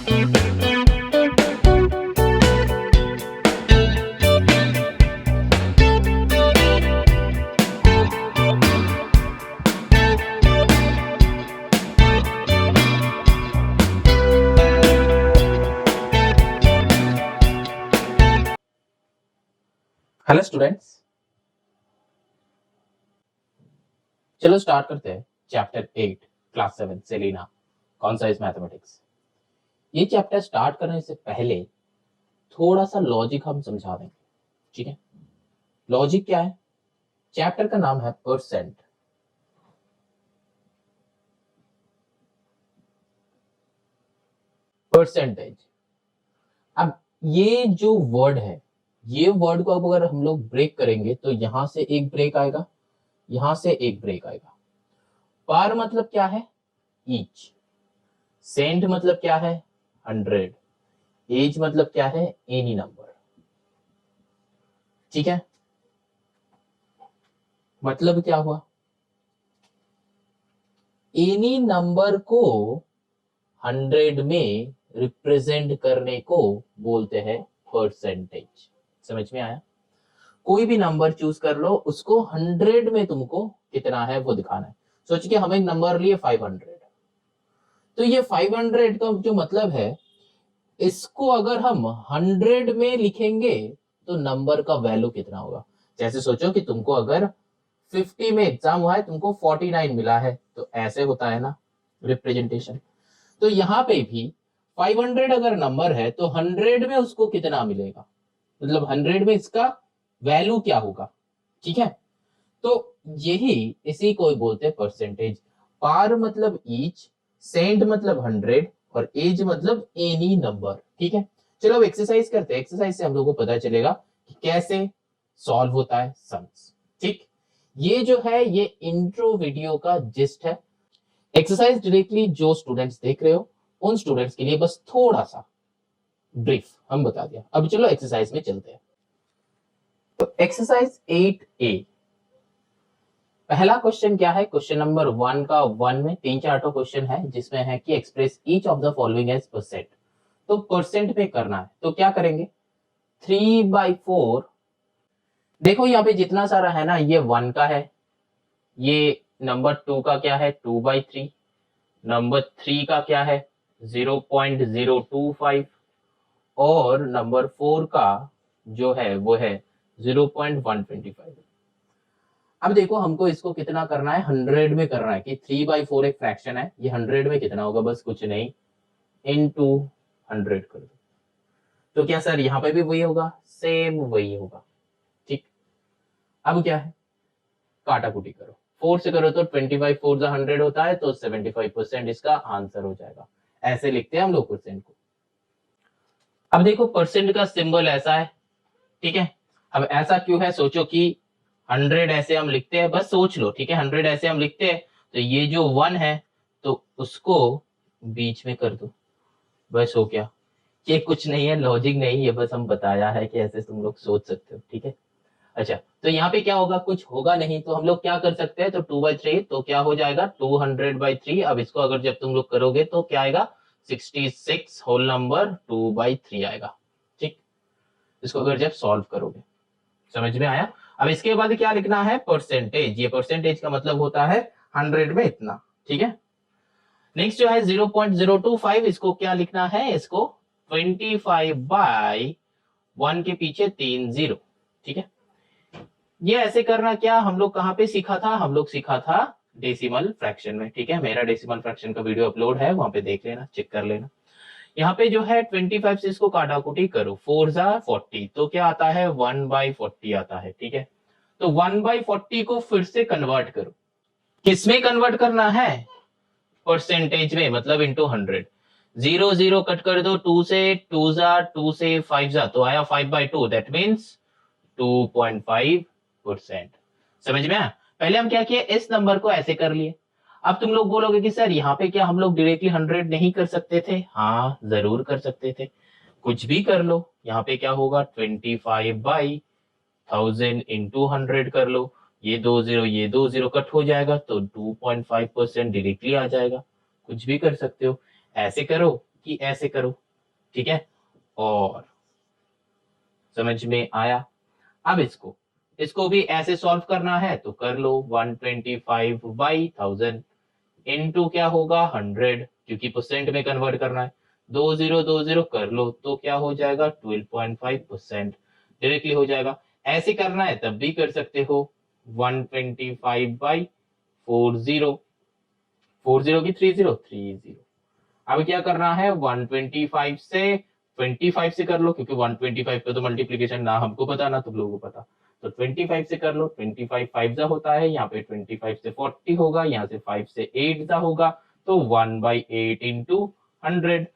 Hello students, चलो start करते हैं चैप्टर 8 क्लास 7 सेलिना कौन सा इज मैथमेटिक्स। ये चैप्टर स्टार्ट करने से पहले थोड़ा सा लॉजिक हम समझा देंगे, ठीक है। लॉजिक क्या है? चैप्टर का नाम है परसेंट। परसेंटेज। अब ये जो वर्ड है, ये वर्ड को अब अगर हम लोग ब्रेक करेंगे तो यहां से एक ब्रेक आएगा, यहां से एक ब्रेक आएगा। पर मतलब क्या है? ईच। सेंट मतलब क्या है? 100। एज मतलब क्या है? एनी नंबर, ठीक है। मतलब क्या हुआ? एनी नंबर को 100 में रिप्रेजेंट करने को बोलते हैं परसेंटेज। समझ में आया? कोई भी नंबर चूज कर लो, उसको 100 में तुमको कितना है वो दिखाना है। सोच के हमें नंबर लिए 500, तो ये 500 का जो मतलब है, इसको अगर हम 100 में लिखेंगे तो नंबर का वैल्यू कितना होगा। जैसे सोचो कि तुमको अगर 50 में एग्जाम हुआ है, तुमको 49 मिला है, तो ऐसे होता है ना रिप्रेजेंटेशन। तो यहां पे भी 500 अगर नंबर है तो 100 में उसको कितना मिलेगा, मतलब 100 में इसका वैल्यू क्या होगा, ठीक है। तो यही इसी को बोलते हैं परसेंटेज। पार मतलब ईच, सेंट मतलब 100 और एज मतलब एनी नंबर, ठीक है। चलो अब एक्सरसाइज करते हैं। एक्सरसाइज से हम लोगों को पता चलेगा कि कैसे सॉल्व होता है सम्स, ठीक। ये जो है ये इंट्रो वीडियो का जिस्ट है। एक्सरसाइज डायरेक्टली जो स्टूडेंट्स देख रहे हो उन स्टूडेंट्स के लिए बस थोड़ा सा ब्रीफ हम बता दिया। अब चलो एक्सरसाइज में चलते हैं। तो एक्सरसाइज 8A, पहला क्वेश्चन क्या है? क्वेश्चन नंबर 1 का 1 में 3-4 क्वेश्चन है जिसमें है कि express each of the following as percent. तो परसेंट में करना है, तो क्या करेंगे? 3/4। देखो यहाँ पे जितना सारा है ना, ये 1 का है, ये नंबर 2 का क्या है? 2/3। नंबर 3 का क्या है? 0.025 और नंबर 4 का जो है वो है 0.125। अब देखो हमको इसको कितना करना है? 100 में करना है कि 3/4 एक फ्रैक्शन है, ये 100 में कितना होगा? बस कुछ नहीं, इनटू 100 कर दो। तो क्या सर यहाँ पे भी वही होगा? सेम वही होगा, ठीक। अब क्या है? काटा कुटी करो, 4 से करो तो 25 4 100 होता है, तो 75% इसका आंसर हो जाएगा। ऐसे लिखते हैं हम लोग परसेंट को। अब देखो परसेंट का सिंबल ऐसा है, ठीक है। अब ऐसा क्यों है? सोचो कि 100 ऐसे हम लिखते हैं, बस सोच लो, ठीक है। 100 ऐसे हम लिखते हैं, तो ये जो 1 है तो उसको बीच में कर दो, बस हो गया। ये कुछ नहीं है, लॉजिक नहीं है, बस हम बताया है कि ऐसे तुम लोग सोच सकते हो, ठीक है। अच्छा, तो यहाँ पे क्या होगा? कुछ होगा नहीं, तो हम लोग क्या कर सकते हैं? तो 2/3, तो क्या हो जाएगा? 200/3। अब इसको अगर जब तुम लोग करोगे तो क्या आएगा? 66 होल नंबर 2/3 आएगा, ठीक। इसको अगर जब सॉल्व करोगे, समझ में आया? अब इसके बाद क्या लिखना है? परसेंटेज। ये परसेंटेज का मतलब होता है 100 में इतना, ठीक है। नेक्स्ट जो है 0.025, इसको क्या लिखना है? इसको 25/1 के पीछे 3 0, ठीक है। ये ऐसे करना क्या हम लोग कहाँ पे सीखा था? हम लोग सीखा था डेसिमल फ्रैक्शन में, ठीक है। मेरा डेसिमल फ्रैक्शन का वीडियो अपलोड है, वहां पे देख लेना, चेक कर लेना। यहाँ पे जो है 25 से इसको काटाकुटी करो, 4 जा 40, तो क्या आता है? 1/40 आता है, ठीक है। तो 1/40 को फिर से कन्वर्ट करो। किसमें कन्वर्ट करना है? परसेंटेज में, मतलब इंटू 100। 0 0 कट कर दो, 2 से 2 जा 2 से 5 जा, तो आया 5/2, दैट मीन्स 2.5%। समझ में आया? पहले हम क्या किए? इस नंबर को ऐसे कर लिए। अब तुम लोग बोलोगे कि सर यहाँ पे क्या हम लोग डायरेक्टली 100 नहीं कर सकते थे? हाँ जरूर कर सकते थे, कुछ भी कर लो। यहाँ पे क्या होगा? 25/1000 इंटू 100 कर लो, ये 2 0 ये 2 0 कट हो जाएगा, तो 2.5% डायरेक्टली आ जाएगा। कुछ भी कर सकते हो, ऐसे करो कि ऐसे करो, ठीक है। और समझ में आया। अब इसको भी ऐसे सॉल्व करना है तो कर लो। 125/1000 इनटू क्या होगा 100, क्योंकि परसेंट में कन्वर्ट करना है। 2020 कर लो तो क्या हो जाएगा 12.5%, डायरेक्टली हो जाएगा। ऐसे करना है तब भी कर सकते हो। 125/40, 40 की 30। अब क्या करना है 125 से 25 से कर लो, क्योंकि 125 पे तो मल्टीप्लीकेशन ना हमको पता ना तुम लोगों को पता। तो 25 से कर लो। 25 5 जा होता है, यहाँ पे 25 से 40 होगा, यहाँ से 5 से 8 जा होगा, तो 1/8 इंटू 100।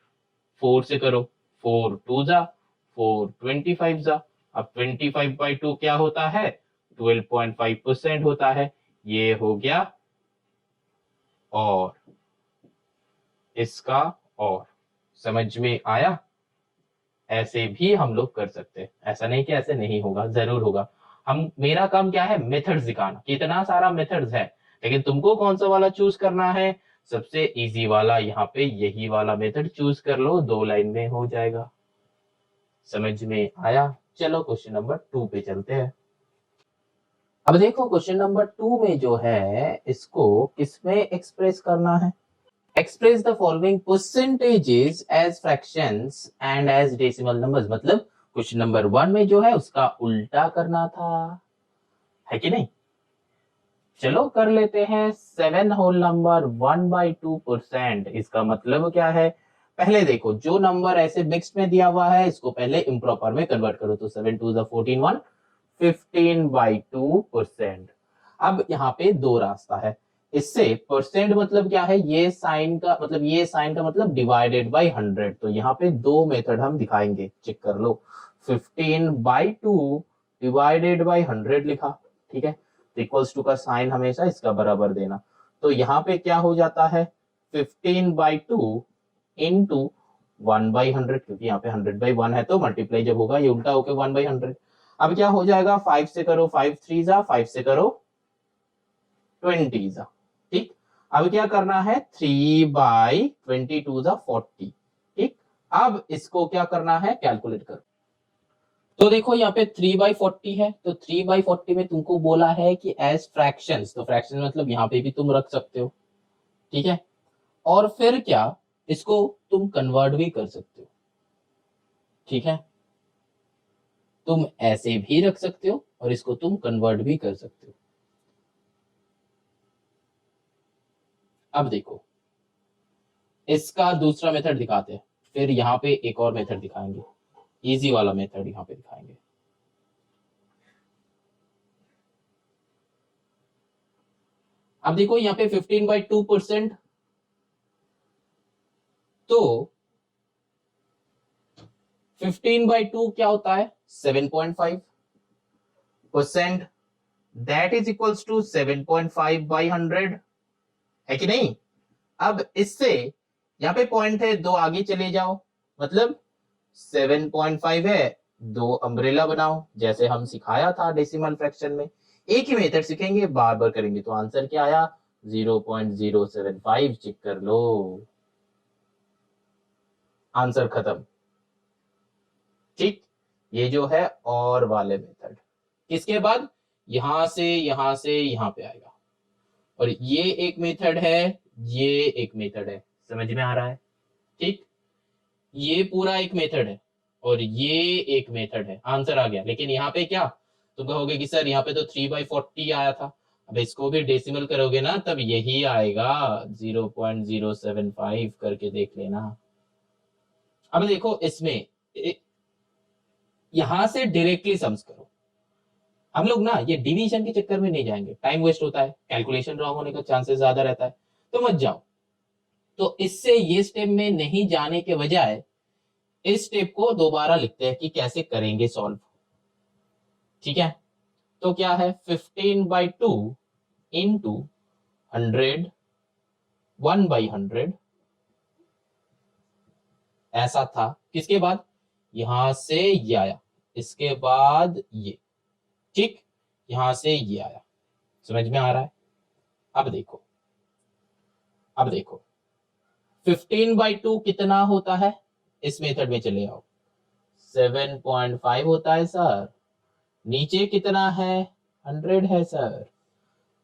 4 से करो, 4 2 जा, 4 25 जा। अब 25/2 क्या होता है 12.5% होता है। ये हो गया और इसका और। समझ में आया। ऐसे भी हम लोग कर सकते हैं, ऐसा नहीं कि ऐसे नहीं होगा, जरूर होगा। हम मेरा काम क्या है मेथड्स दिखाना, कितना सारा मेथड्स है, लेकिन तुमको कौन सा वाला चूज करना है। सबसे इजी वाला यहाँ पे यही वाला मेथड चूज कर लो, 2 लाइन में हो जाएगा। समझ में आया। चलो क्वेश्चन नंबर 2 पे चलते हैं। अब देखो क्वेश्चन नंबर 2 में जो है इसको किसमें एक्सप्रेस करना है। Express the following percentages as fractions and as decimal numbers। मतलब क्वेश्चन नंबर 1 में जो है उसका उल्टा करना था, है कि नहीं। चलो कर लेते हैं। 7 होल नंबर 1/2%, इसका मतलब क्या है। पहले देखो जो नंबर ऐसे मिक्स्ड में दिया हुआ है इसको पहले इम्प्रॉपर में कन्वर्ट करो, तो 7 2 14 1 15/2%। अब यहाँ पे दो रास्ता है। इससे परसेंट मतलब क्या है, ये साइन का मतलब ये साइन का मतलब डिवाइडेड बाय 100। तो यहाँ पे दो मेथड हम दिखाएंगे, चेक कर लो। 15/2 डिवाइडेड बाय 100 लिखा, ठीक है। तो इक्वल्स टू का साइन हमेशा इसका बराबर देना। तो यहाँ पे क्या हो जाता है 15/2 इंटू 1/100, क्योंकि यहाँ पे 100/1 है तो मल्टीप्लाई जब होगा ये उल्टा होकर 1/100। अब क्या हो जाएगा 5 से करो 5 3 जा, 5 से करो 20 जा, ठीक। अब क्या करना है 3/22 जा 40, ठीक। अब इसको क्या करना है कैलकुलेट करो। तो देखो यहाँ पे 3/40 है, तो 3/40 में तुमको बोला है कि एज फ्रैक्शंस, तो फ्रैक्शन मतलब यहाँ पे भी तुम रख सकते हो, ठीक है। और फिर क्या इसको तुम कन्वर्ट भी कर सकते हो, ठीक है। तुम ऐसे भी रख सकते हो और इसको तुम कन्वर्ट भी कर सकते हो। अब देखो इसका दूसरा मेथड दिखाते हैं, फिर यहाँ पे एक और मेथड दिखाएंगे, इजी वाला मेथड यहाँ पे दिखाएंगे। अब देखो यहाँ पे 15/2%, तो 15/2 क्या होता है 7.5%, दैट इज इक्वल्स टू 7.5/100, है कि नहीं। अब इससे यहाँ पे पॉइंट है, दो आगे चले जाओ, मतलब 7.5 है, दो अम्ब्रेला बनाओ, जैसे हम सिखाया था डेसिमल फ्रैक्शन में। एक ही मेथड सीखेंगे, बार बार करेंगे। तो आंसर क्या आया 0.075, चेक कर लो, आंसर खत्म, ठीक। ये जो है और वाले मेथड, किसके बाद यहां से यहां पे आएगा, और ये एक मेथड है, ये एक मेथड है, समझ में आ रहा है, ठीक। ये पूरा एक मेथड है और ये एक मेथड है, आंसर आ गया। लेकिन यहाँ पे क्या तुम कहोगे कि सर यहाँ पे तो 3/40 आया था। अब इसको भी डेसिमल करोगे ना तब यही आएगा 0.075 करके देख लेना। अब देखो इसमें यहां से डायरेक्टली सम्स करो। हम लोग ना ये डिवीजन के चक्कर में नहीं जाएंगे, टाइम वेस्ट होता है, कैलकुलेशन रॉन्ग होने का चांसेस ज्यादा रहता है, तो मत जाओ। तो इससे ये स्टेप में नहीं जाने के बजाय इस स्टेप को दोबारा लिखते हैं कि कैसे करेंगे सॉल्व, ठीक है। तो क्या है 15/2 इंटू 100 1/100, ऐसा था। किसके बाद यहां से ये आया, इसके बाद ये, ठीक, यहां से ये आया, समझ में आ रहा है। अब देखो 15/2 कितना होता है, इस मेथड में चले आओ, 7.5 होता है सर। नीचे कितना है, 100 है सर।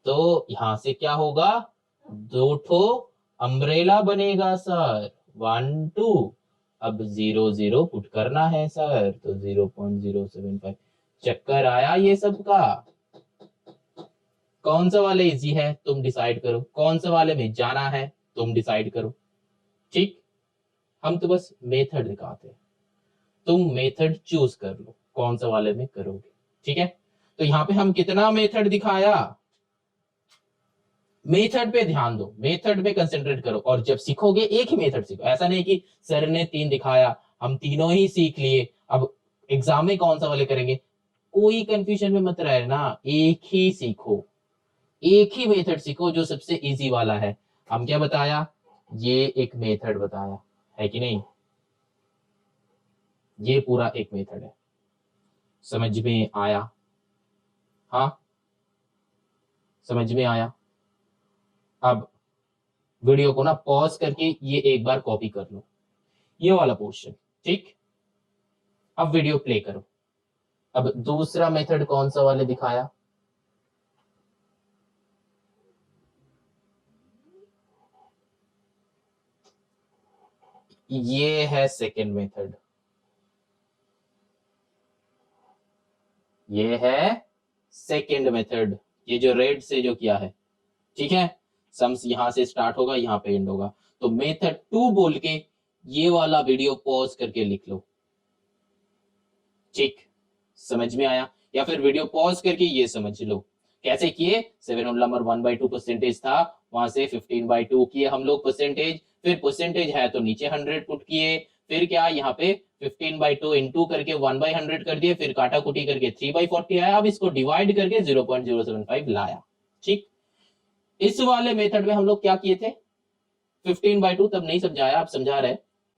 तो यहां से क्या होगा, दो ठो अम्ब्रेला बनेगा सर, 1 2। अब 0 0 पुट करना है सर, तो 0.075। चक्कर आया ये सब का। कौन सा वाले इजी है तुम डिसाइड करो, कौन सा वाले में जाना है तुम डिसाइड करो। ठीक, हम तो बस मेथड दिखाते हैं, तुम मेथड चूज कर लो कौन सा वाले में करोगे। ठीक है, तो यहाँ पे हम कितना मेथड दिखाया, मेथड पे ध्यान दो, मेथड पे कंसेंट्रेट करो। और जब सीखोगे एक ही मेथड सीखो, ऐसा नहीं कि सर ने 3 दिखाया हम तीनों ही सीख लिए, अब एग्जाम में कौन सा वाले करेंगे, कोई कंफ्यूजन में मत रहे ना, एक ही सीखो, एक ही मेथड सीखो जो सबसे इजी वाला है। हम क्या बताया, ये एक मेथड बताया है कि नहीं, ये पूरा एक मेथड है, समझ में आया, हाँ समझ में आया। अब वीडियो को ना पॉज करके ये एक बार कॉपी कर लो, ये वाला पोर्शन। ठीक, अब वीडियो प्ले करो। अब दूसरा मेथड कौन सा वाले दिखाया, ये है सेकंड मेथड, ये है सेकंड मेथड, ये जो रेड से जो किया है। ठीक है, सम्स यहां से स्टार्ट होगा, यहां पे एंड होगा। तो मेथड 2 बोल के ये वाला वीडियो पॉज करके लिख लो। ठीक, समझ में आया, या फिर वीडियो पॉज करके ये समझ लो कैसे किए। 7 होल नंबर 1/2 परसेंटेज था, वहां से 15/2 किए हम लोग परसेंटेज, फिर परसेंटेज है तो नीचे 100 पुट किए, फिर क्या यहाँ पे 15/2 इंटू करके 1/100 कर दिए, फिर काटा कुटी करके 3/40 आया। अब इसको डिवाइड करके 0.075 लाया। ठीक, इस वाले मेथड में हम लोग क्या किए थे, 15/2 तब नहीं समझाया, अब समझा रहे,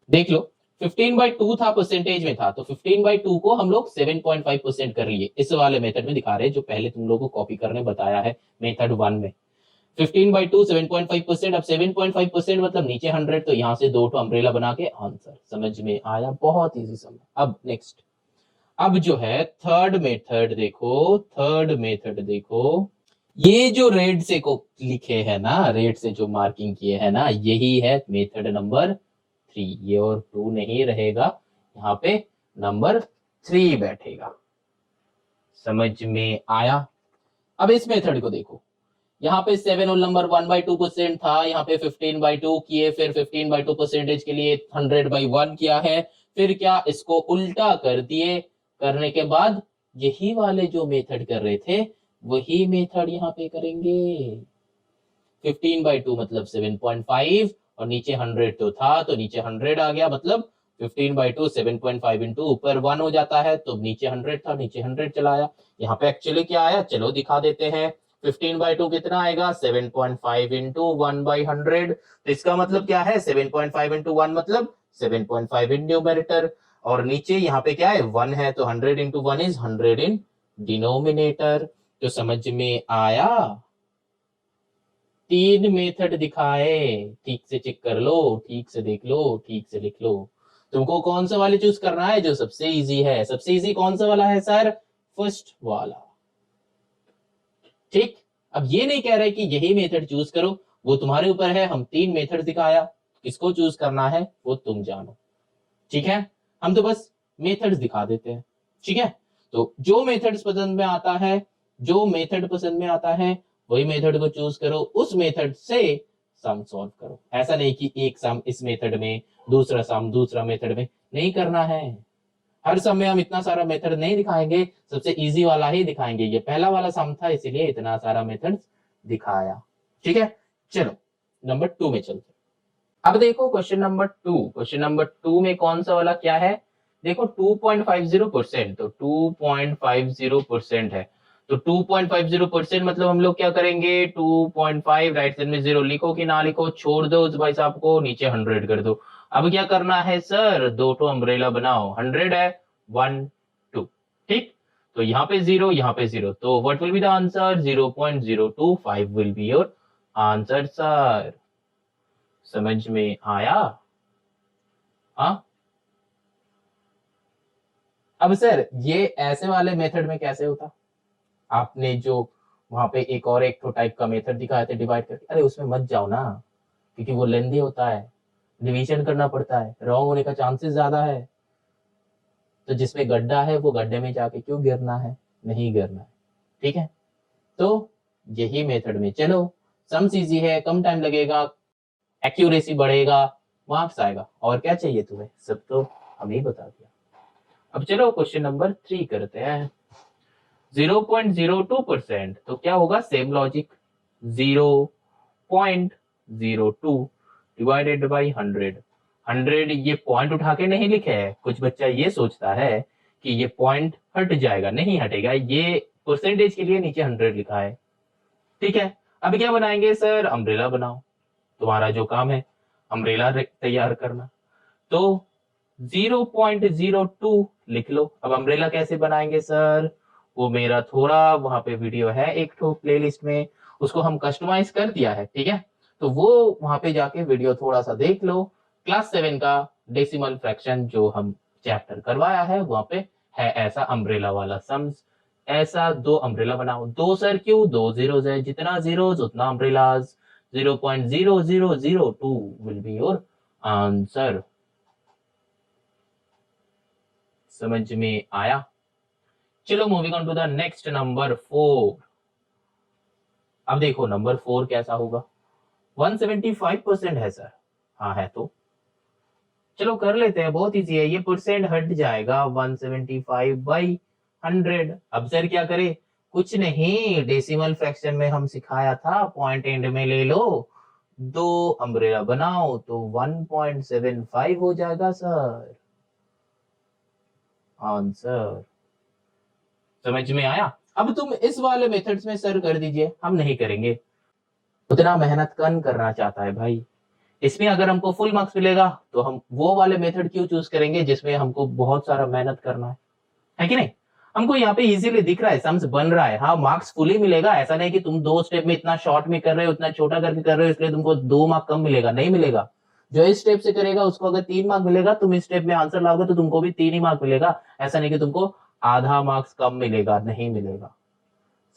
देख लो। 15/2 था, परसेंटेज में था, तो 15/2 को हम लोग 7.5% कर लिए, इस वाले मेथड में दिखा रहे हैं जो पहले तुम लोगों को कॉपी करने बताया है मेथड 1 में। 15/2 7.5%, अब 7.5% मतलब नीचे 100, तो यहां से दो तो अम्ब्रेला बना के आंसर। समझ में आया, बहुत इजी समझ। अब नेक्स्ट, अब जो है थर्ड मेथड देखो, थर्ड मेथड देखो, ये जो रेड से को लिखे है ना, रेड से जो मार्किंग किए है ना, यही है मेथड नंबर 3। ये और 2 नहीं रहेगा, यहाँ पे नंबर 3 बैठेगा। समझ में आया। अब इस मेथड को देखो, यहाँ पे 7 होल नंबर 1/2% था, यहाँ पे 15/2 किए, फिर 15/2 परसेंटेज के लिए 100/1 किया है, फिर क्या इसको उल्टा कर दिए, करने के बाद यही वाले जो मेथड कर रहे थे वही मेथड यहाँ पे करेंगे। 15/2 मतलब 7.5, और नीचे 100 तो था, तो नीचे 100 आ गया, मतलब 15/2 7.5 इंटू ऊपर 1 हो जाता है, तो नीचे 100 था, नीचे 100 चलाया। यहाँ पे एक्चुअली क्या आया, चलो दिखा देते हैं। 15/2 कितना आएगा, 7.5 इंटू 1/100, तो इसका मतलब क्या है, 7.5 इंटू 1 मतलब 7.5 इन न्यूमरेटर, और नीचे यहाँ पे क्या है 1 है, तो 100 इंटू 1 इज 100 इन डिनोमिनेटर। तो समझ में आया, 3 मेथड दिखाए, ठीक से चेक कर लो, ठीक से देख लो, ठीक से लिख लो। तुमको कौन सा वाले चूज करना है जो सबसे इजी है, सबसे इजी कौन सा वाला है सर, फर्स्ट वाला। ठीक, अब ये नहीं कह रहे कि यही मेथड चूज करो, वो तुम्हारे ऊपर है, हम 3 मेथड दिखाया, किसको चूज करना है वो तुम जानो। ठीक है, हम तो बस मेथड्स दिखा देते हैं। ठीक है, तो जो मेथड्स पसंद में आता है, जो मेथड पसंद में आता है वही मेथड को चूज करो, उस मेथड से सम सॉल्व करो। ऐसा नहीं कि एक सम इस मेथड में, दूसरा सम दूसरा मेथड में, नहीं करना है। हर सम में हम इतना सारा मेथड नहीं दिखाएंगे, सबसे इजी वाला ही दिखाएंगे। ये पहला वाला सम था इसीलिए इतना सारा मेथड दिखाया। ठीक है, चलो नंबर 2 में चलते। अब देखो क्वेश्चन नंबर 2, क्वेश्चन नंबर 2 में कौन सा वाला क्या है, देखो 2.50%, तो 2.50% है, तो 2.50% मतलब हम लोग क्या करेंगे, 2.5 राइट साइड में 0 लिखो कि ना लिखो, छोड़ दो उस भाई साहब को, नीचे 100 कर दो। अब क्या करना है सर, दो तो अम्ब्रेला बनाओ, 100 है 1 2। ठीक, तो यहाँ पे 0, यहाँ पे 0, तो what will be the answer, 0.025 will be your answer sir. समझ में आया? हाँ। अब सर ये ऐसे वाले मेथड में कैसे होता? आपने जो वहां पे एक तो टाइप का मेथड दिखाया था डिवाइड करके, अरे उसमें मत जाओ ना, क्योंकि वो लेंदी होता है, डिवीजन करना पड़ता है, रॉन्ग होने का चांसेस ज्यादा है। तो जिसमें गड्ढा है वो गड्ढे में जाके क्यों गिरना है, नहीं गिरना है। ठीक है, तो यही मेथड में चलो, सम्स इजी है, कम टाइम लगेगा, एक्यूरेसी बढ़ेगा, मार्क्स आएगा, और क्या चाहिए तुम्हें, सब तो हम ही बता दिया। अब चलो क्वेश्चन नंबर 3 करते हैं। 0.02%, तो क्या होगा, सेम लॉजिक, 0.02 डिवाइडेड बाई 100। 100 ये पॉइंट उठा के नहीं लिखे है, कुछ बच्चा ये सोचता है कि ये पॉइंट हट जाएगा, नहीं हटेगा, ये परसेंटेज के लिए नीचे 100 लिखा है। ठीक है, अब क्या बनाएंगे सर, अम्ब्रेला बनाओ, तुम्हारा जो काम है अम्ब्रेला तैयार करना। तो 0.02 लिख लो। अब अम्ब्रेला कैसे बनाएंगे सर, वो मेरा थोड़ा वहां पे वीडियो है एक तो प्लेलिस्ट में, उसको हम कस्टमाइज कर दिया है, ठीक है, तो वो वहां पे जाके वीडियो थोड़ा सा देख लो। क्लास 7 का डेसिमल फ्रैक्शन जो हम चैप्टर करवाया है वहां पे है ऐसा अम्ब्रेला वाला सम्स। ऐसा दो अम्ब्रेला बनाओ, दो सर क्यों, दो जीरोज है, जितना जीरोज उतना umbrellas, 0.0002 will be your answer. समझ में आया? चलो moving on to the next number 4। अब देखो नंबर 4 कैसा होगा, 175% है सर, हाँ है तो चलो कर लेते हैं, बहुत इजी है, ये परसेंट हट जाएगा 175 बाई 100। अब सर क्या करें, कुछ नहीं, डेसिमल फ्रैक्शन में हम सिखाया था, पॉइंट एंड में ले लो, दो अम्ब्रेला बनाओ तो 1.75 हो जाएगा सर आंसर। समझ में आया? अब तुम इस वाले मेथड्स में सर कर दीजिए, हम नहीं करेंगे, उतना मेहनत कौन करना चाहता है भाई। इसमें अगर हमको फुल मार्क्स मिलेगा तो हम वो वाले मेथड क्यों चूज करेंगे जिसमें हमको बहुत सारा मेहनत करना है कि नहीं? हमको यहाँ पे इजीली दिख रहा है, सम्स बन रहा है, हाँ मार्क्स फुली मिलेगा, ऐसा नहीं कि तुम दो स्टेप में इतना शॉर्ट में कर रहे हो, इतना छोटा करके कर रहे हो इसलिए तुमको 2 मार्क कम मिलेगा, नहीं मिलेगा। जो इस स्टेप से करेगा उसको अगर 3 मार्क मिलेगा, तुम इस स्टेप में आंसर लाओगे तो तुमको भी 3 ही मार्क मिलेगा, ऐसा नहीं कि तुमको आधा मार्क्स कम मिलेगा, नहीं मिलेगा।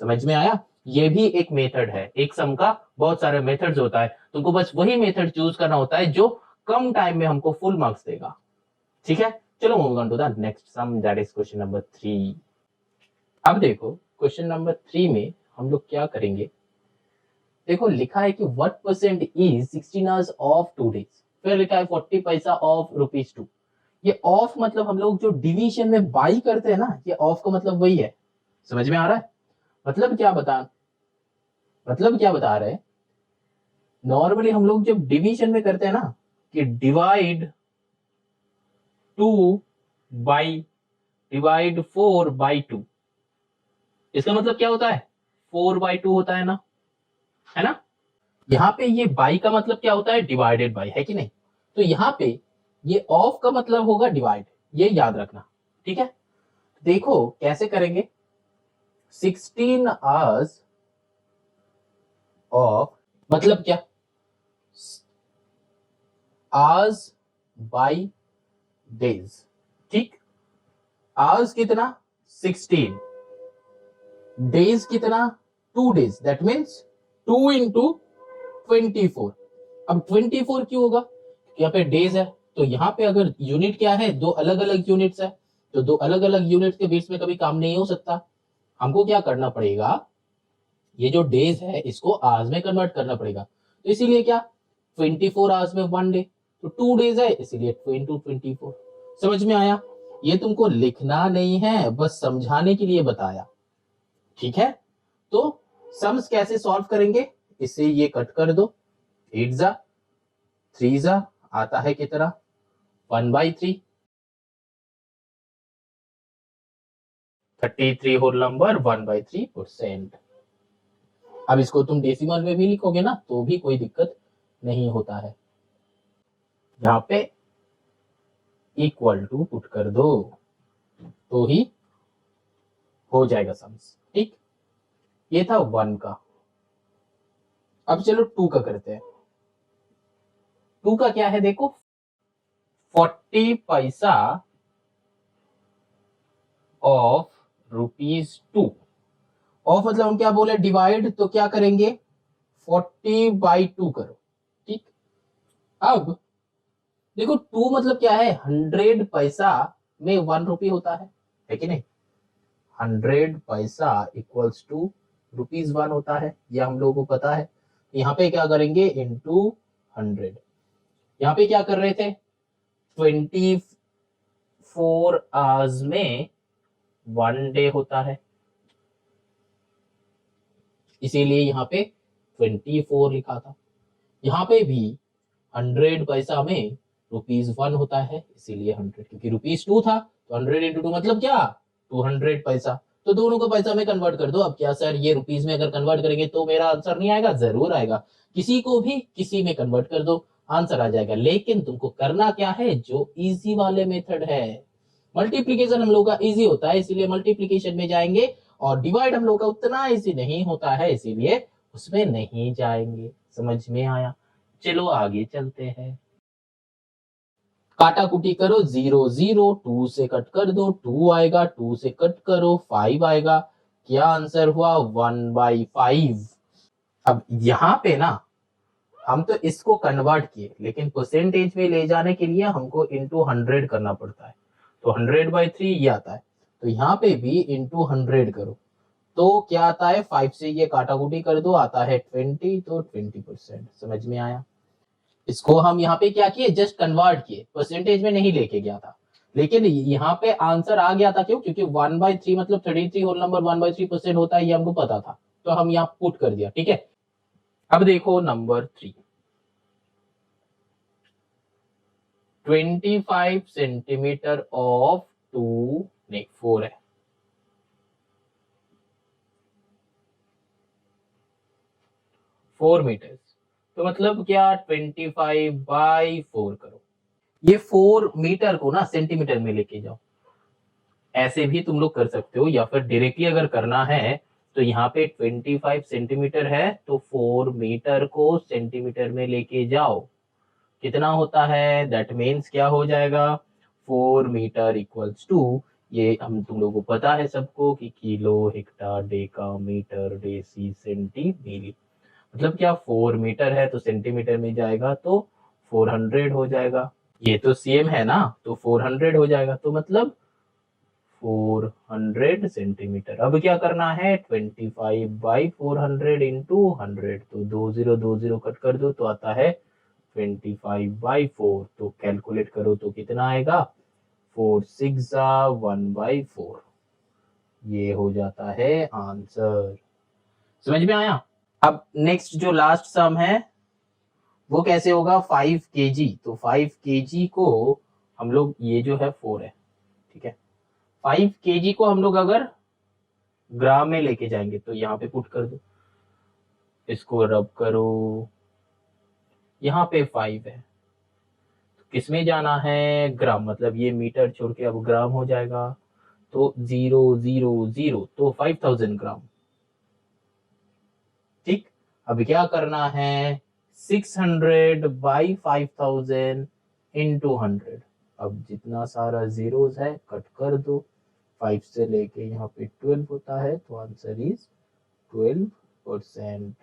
समझ में आया? ये भी एक मेथड है, एक सम का बहुत सारे मेथड्स होता है, तुमको बस वही मेथड चूज करना होता है जो कम टाइम में हमको फुल मार्क्स देगा। ठीक है, चलो move on to the next sum, that is question number 3। अब देखो क्वेश्चन नंबर 3 में हम लोग क्या करेंगे, देखो लिखा है कि what percent is 16 hours of 2 days, फिर लिखा है 40 पैसा ऑफ ₹2। ये ऑफ मतलब हम लोग जो डिवीजन में बाई करते हैं ना, ये ऑफ का मतलब वही है। समझ में आ रहा है? मतलब क्या बता, मतलब क्या बता रहे हैं, नॉर्मली हम लोग जब डिवीजन में करते हैं ना कि डिवाइड 2 बाई डिवाइड 4/2, इसका मतलब क्या होता है, 4/2 होता है ना। यहाँ पे ये बाई का मतलब क्या होता है, डिवाइडेड बाई, है कि नहीं? तो यहाँ पे ये ऑफ का मतलब होगा डिवाइड, ये याद रखना। ठीक है, देखो कैसे करेंगे, 16 आवर्स ऑफ मतलब क्या, आवर्स बाई डेज, ठीक, आवर्स कितना 16, डेज कितना 2 डेज, दैट मीन्स 2 इंटू 24। अब 24 क्यों होगा, यहाँ पे डेज है, तो यहाँ पे अगर यूनिट क्या है, दो अलग अलग यूनिट्स है, तो दो अलग अलग यूनिट के बीच में कभी काम नहीं हो सकता, हमको क्या करना पड़ेगा, ये जो डेज है इसको आवर्स में कन्वर्ट करना पड़ेगा, तो इसीलिए क्या 24 आवर्स में 1 डे, तो 2 डेज है इसीलिए 2 इंटू 24। समझ में आया? ये तुमको लिखना नहीं है, बस समझाने के लिए बताया। ठीक है, तो सम्स कैसे सॉल्व करेंगे, इसे ये कट कर दो, 8 जा 3 जा आता है कितना 1/3, 33 होल नंबर 1/3%। अब इसको तुम डेसिमल में भी लिखोगे ना तो भी कोई दिक्कत नहीं होता है, यहाँ पे इक्वल टू पुट कर दो तो ही हो जाएगा सम्स। ठीक, ये था 1 का। अब चलो 2 का करते हैं। टू का क्या है देखो, 40 पैसा ऑफ ₹2। ऑफ मतलब हम क्या बोले, डिवाइड, तो क्या करेंगे 40/2 करो, ठीक। अब देखो टू मतलब क्या है, 100 पैसा में 1 रुपी होता है कि नहीं। 100 पैसा इक्वल्स टू ₹1 होता है, यह हम लोगों को पता है। यहाँ पे क्या करेंगे, इंटू 100। यहाँ पे क्या कर रहे थे, 24 आवर्स में 1 डे होता है, इसीलिए यहाँ पे 24 लिखा था। यहाँ पे भी 100 पैसा में ₹1 होता है, इसीलिए 100, क्योंकि ₹2 था तो 100 इंटू 2 मतलब क्या, 200 पैसा। तो दोनों को पैसा में कन्वर्ट कर दो। अब क्या सर, ये रुपीज में अगर कन्वर्ट करेंगे तो मेरा आंसर नहीं आएगा, जरूर आएगा। किसी को भी किसी में कन्वर्ट कर दो, आंसर आ जाएगा। लेकिन तुमको करना क्या है, जो इजी वाले मेथड है। मल्टीप्लीकेशन हम लोग का इजी होता है, इसीलिए मल्टीप्लीकेशन में जाएंगे, और डिवाइड हम लोग का उतना इजी नहीं होता है, इसीलिए उसमें नहीं जाएंगे। समझ में आया? चलो आगे चलते हैं। काटा कुटी करो, 0 0, 2 से कट कर दो, 2 आएगा, 2 से कट करो, 5 आएगा। क्या आंसर हुआ, 1/5। अब यहां पे ना हम तो इसको कन्वर्ट किए, लेकिन परसेंटेज में ले जाने के लिए हमको इंटू 100 करना पड़ता है। तो 100/3 ये आता है, तो यहाँ पे भी इंटू 100 करो, तो क्या आता है, 5 से ये काटा कुटी कर दो, आता है 20, तो 20%। समझ में आया? इसको हम यहाँ पे क्या किए, जस्ट कन्वर्ट किए, परसेंटेज में नहीं लेके गया था। लेकिन यहाँ पे आंसर आ गया था, क्यों, क्योंकि 1/3 मतलब 33 होल नंबर 1/3% होता है, ये हमको पता था, तो हम यहाँ पुट कर दिया। ठीक है, अब देखो नंबर 3, 25 सेंटीमीटर ऑफ 2 नहीं 4 है, 4 मीटर, तो मतलब क्या 25/4 करो। ये 4 मीटर को ना सेंटीमीटर में लेके जाओ, ऐसे भी तुम लोग कर सकते हो, या फिर डायरेक्टली अगर करना है तो यहाँ पे 25 सेंटीमीटर है, तो 4 मीटर को सेंटीमीटर में लेके जाओ, कितना होता है, दैट मीन्स क्या हो जाएगा, 4 मीटर इक्वल्स टू, ये हम तुम लोगों को पता है सबको कि kilo, hecto, deca, metre, deci, centi, milli. मतलब क्या 4 मीटर है तो सेंटीमीटर में जाएगा तो 400 हो जाएगा। ये तो सेम है ना, तो 400 हो जाएगा, तो मतलब 400 सेंटीमीटर। अब क्या करना है, 25/400 इंटू 100, तो 20 कट कर दो तो आता है 25/4, तो कैलकुलेट करो तो कितना आएगा, 4 6 1/4, ये हो जाता है आंसर। समझ में आया? अब नेक्स्ट जो लास्ट सम है वो कैसे होगा, 5 kg, तो 5 kg को हम लोग, ये जो है 4 है, ठीक है, 5 kg को हम लोग अगर ग्राम में लेके जाएंगे तो यहाँ पे पुट कर दो, इसको रब करो, यहाँ पे 5 है, तो किसमें जाना है, ग्राम, मतलब ये मीटर छोड़ के अब ग्राम हो जाएगा, तो 0 0 0, तो 5000 ग्राम। ठीक, अब क्या करना है, 600/5000 इंटू 100। अब जितना सारा जीरोस है कट कर दो, 5 से लेके यहाँ पे 12 होता है, तो आंसर इज 12%।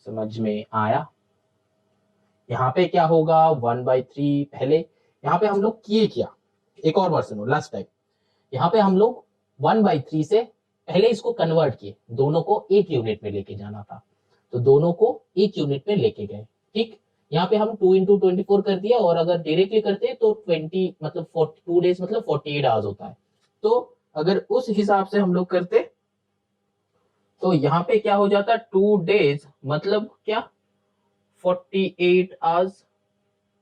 समझ में आया? यहाँ पे क्या होगा, 1/3, पहले यहाँ पे हम लोग किए क्या, एक और बार सुनो, लास्ट टाइम यहाँ पे हम लोग 1/3 से पहले इसको कन्वर्ट किए, दोनों को एक यूनिट में लेके जाना था, तो दोनों को एक यूनिट में लेके गए। ठीक, यहाँ पे हम 2 इंटू 24 कर दिया, और अगर डायरेक्टली करते तो 20 मतलब 42 डेज मतलब 48 आवर्स होता है, तो अगर उस हिसाब से हम लोग करते तो यहाँ पे क्या हो जाता, 2 डेज मतलब क्या, 48 आवर्स।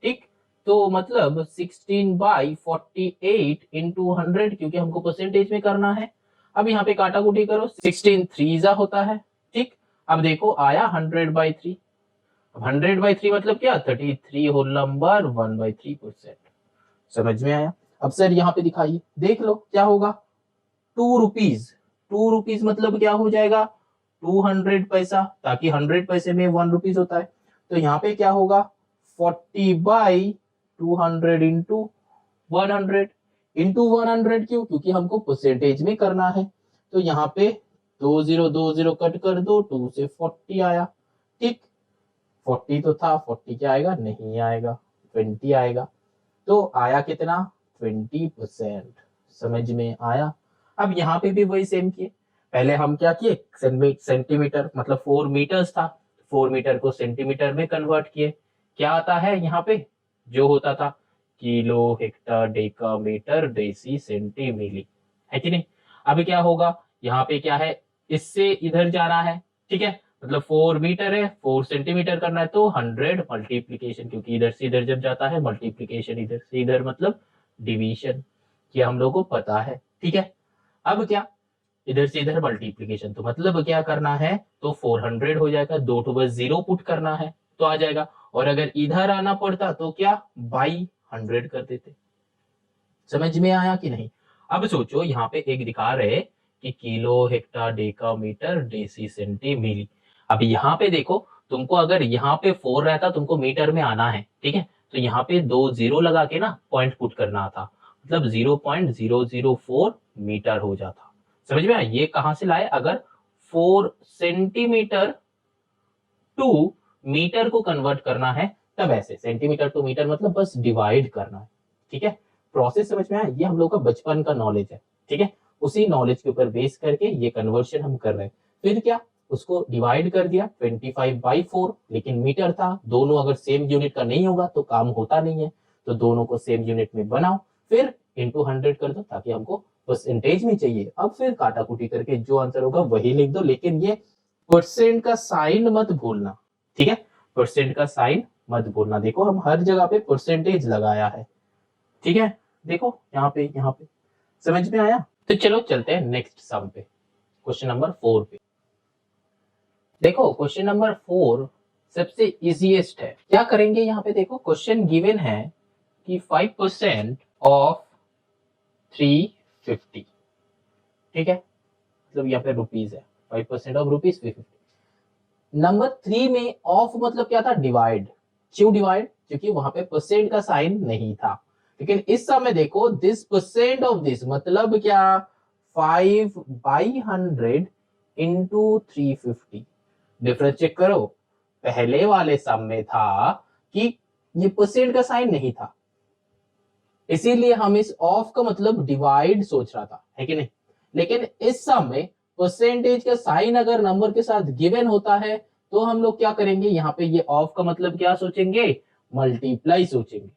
ठीक, तो मतलब 16/48 इंटू 100, क्योंकि हमको परसेंटेज में करना है। अब यहाँ पे काटा कुटी करो, 16 3 होता है। ठीक, अब देखो आया 100/3, 100/3 मतलब क्या, 33 होल नंबर 1/3%। समझ में आया? अब सर यहाँ पे दिखाइए, देख लो क्या होगा, 2 रुपीज, 2 रुपीज मतलब क्या हो जाएगा, 200 पैसा, ताकि 100 पैसे में 1 रुपीज होता है, तो यहाँ पे क्या होगा 40/200 इंटू 100 इंटू 100 क्यों? क्योंकि हमको परसेंटेज में करना है। तो यहाँ पे 20 कट कर दो, 2 से 40 आया। ठीक, 40 तो था, 40 क्या आएगा? नहीं आएगा, 20 आएगा। तो आया कितना? 20%। समझ में आया? अब यहाँ पे भी वही सेम किए। पहले हम क्या किए, सेंटीमीटर मतलब 4 मीटर्स था, 4 मीटर को सेंटीमीटर में कन्वर्ट किए। क्या आता है यहाँ पे? जो होता था kilo, hecto, decametre, deci, centi, milli, है कि नहीं? अब क्या होगा, यहाँ पे क्या है, इससे इधर जाना है, ठीक है, मतलब 4 मीटर है, 4 सेंटीमीटर करना है, तो 100 मल्टीप्लीकेशन, क्योंकि इधर से इधर जब जाता है मल्टीप्लीकेशन, इधर से इधर मतलब डिवीजन, ये हम लोगों को पता है, ठीक है। अब क्या, इधर से इधर मल्टीप्लीकेशन, तो मतलब क्या करना है, तो 400 हो जाएगा, 2 तो बस 0 पुट करना है तो आ जाएगा। और अगर इधर आना पड़ता तो क्या, बाई 100 कर देते। समझ में आया कि नहीं? अब सोचो, यहाँ पे एक दिखा रहे कि kilo, hecto, decametre, deci, centi, milli. अब यहाँ पे देखो, तुमको अगर यहाँ पे 4 रहता, तुमको मीटर में आना है, ठीक है, तो यहाँ पे 2 0 लगा के ना पॉइंट पुट करना था, मतलब 0.004 मीटर हो जाता। समझ में आया? ये कहां से लाए? अगर 4 सेंटीमीटर टू मीटर को कन्वर्ट करना है तब ऐसे, सेंटीमीटर टू मीटर मतलब बस डिवाइड करना है, ठीक है। प्रोसेस समझ में आया? ये हम लोग का बचपन का नॉलेज है, ठीक है। उसी नॉलेज के ऊपर बेस करके ये कन्वर्शन हम कर रहे हैं। फिर क्या, उसको डिवाइड कर दिया 25/4, लेकिन मीटर था, दोनों अगर सेम यूनिट का नहीं होगा तो काम होता नहीं है, तो दोनों को सेम यूनिट में बनाओ, फिर इंटू 100 कर दो, ताकि हमको परसेंटेज में चाहिए। अब फिर काटा कुटी करके जो आंसर होगा वही लिख दो, लेकिन ये परसेंट का साइन मत भूलना, ठीक है। परसेंट का साइन मत भूलना। देखो हम हर जगह पे परसेंटेज लगाया है, ठीक है। देखो यहाँ पे समझ में आया? तो चलो चलते हैं नेक्स्ट सम पे, क्वेश्चन नंबर 4 पे। देखो क्वेश्चन नंबर 4 सबसे इजीएस्ट है। क्या करेंगे यहाँ पे, देखो क्वेश्चन गिवन है कि 5% ऑफ 350, ठीक है, मतलब यहाँ पे रुपीज है, 5% ऑफ रुपीज 350। नंबर 3 में ऑफ मतलब क्या था, डिवाइड। क्यों डिवाइड? क्योंकि वहां पे परसेंट का साइन नहीं था। लेकिन इस समय देखो, दिस परसेंट ऑफ दिस मतलब क्या, 5/100 इंटू 350। डिफरेंस चेक करो, पहले वाले सम में था कि ये परसेंट का साइन नहीं था, इसीलिए हम इस ऑफ का मतलब डिवाइड सोच रहा था, है कि नहीं। लेकिन इस सम में परसेंटेज का साइन अगर नंबर के साथ गिवन होता है तो हम लोग क्या करेंगे, यहाँ पे ये ऑफ का मतलब क्या सोचेंगे, मल्टीप्लाई सोचेंगे।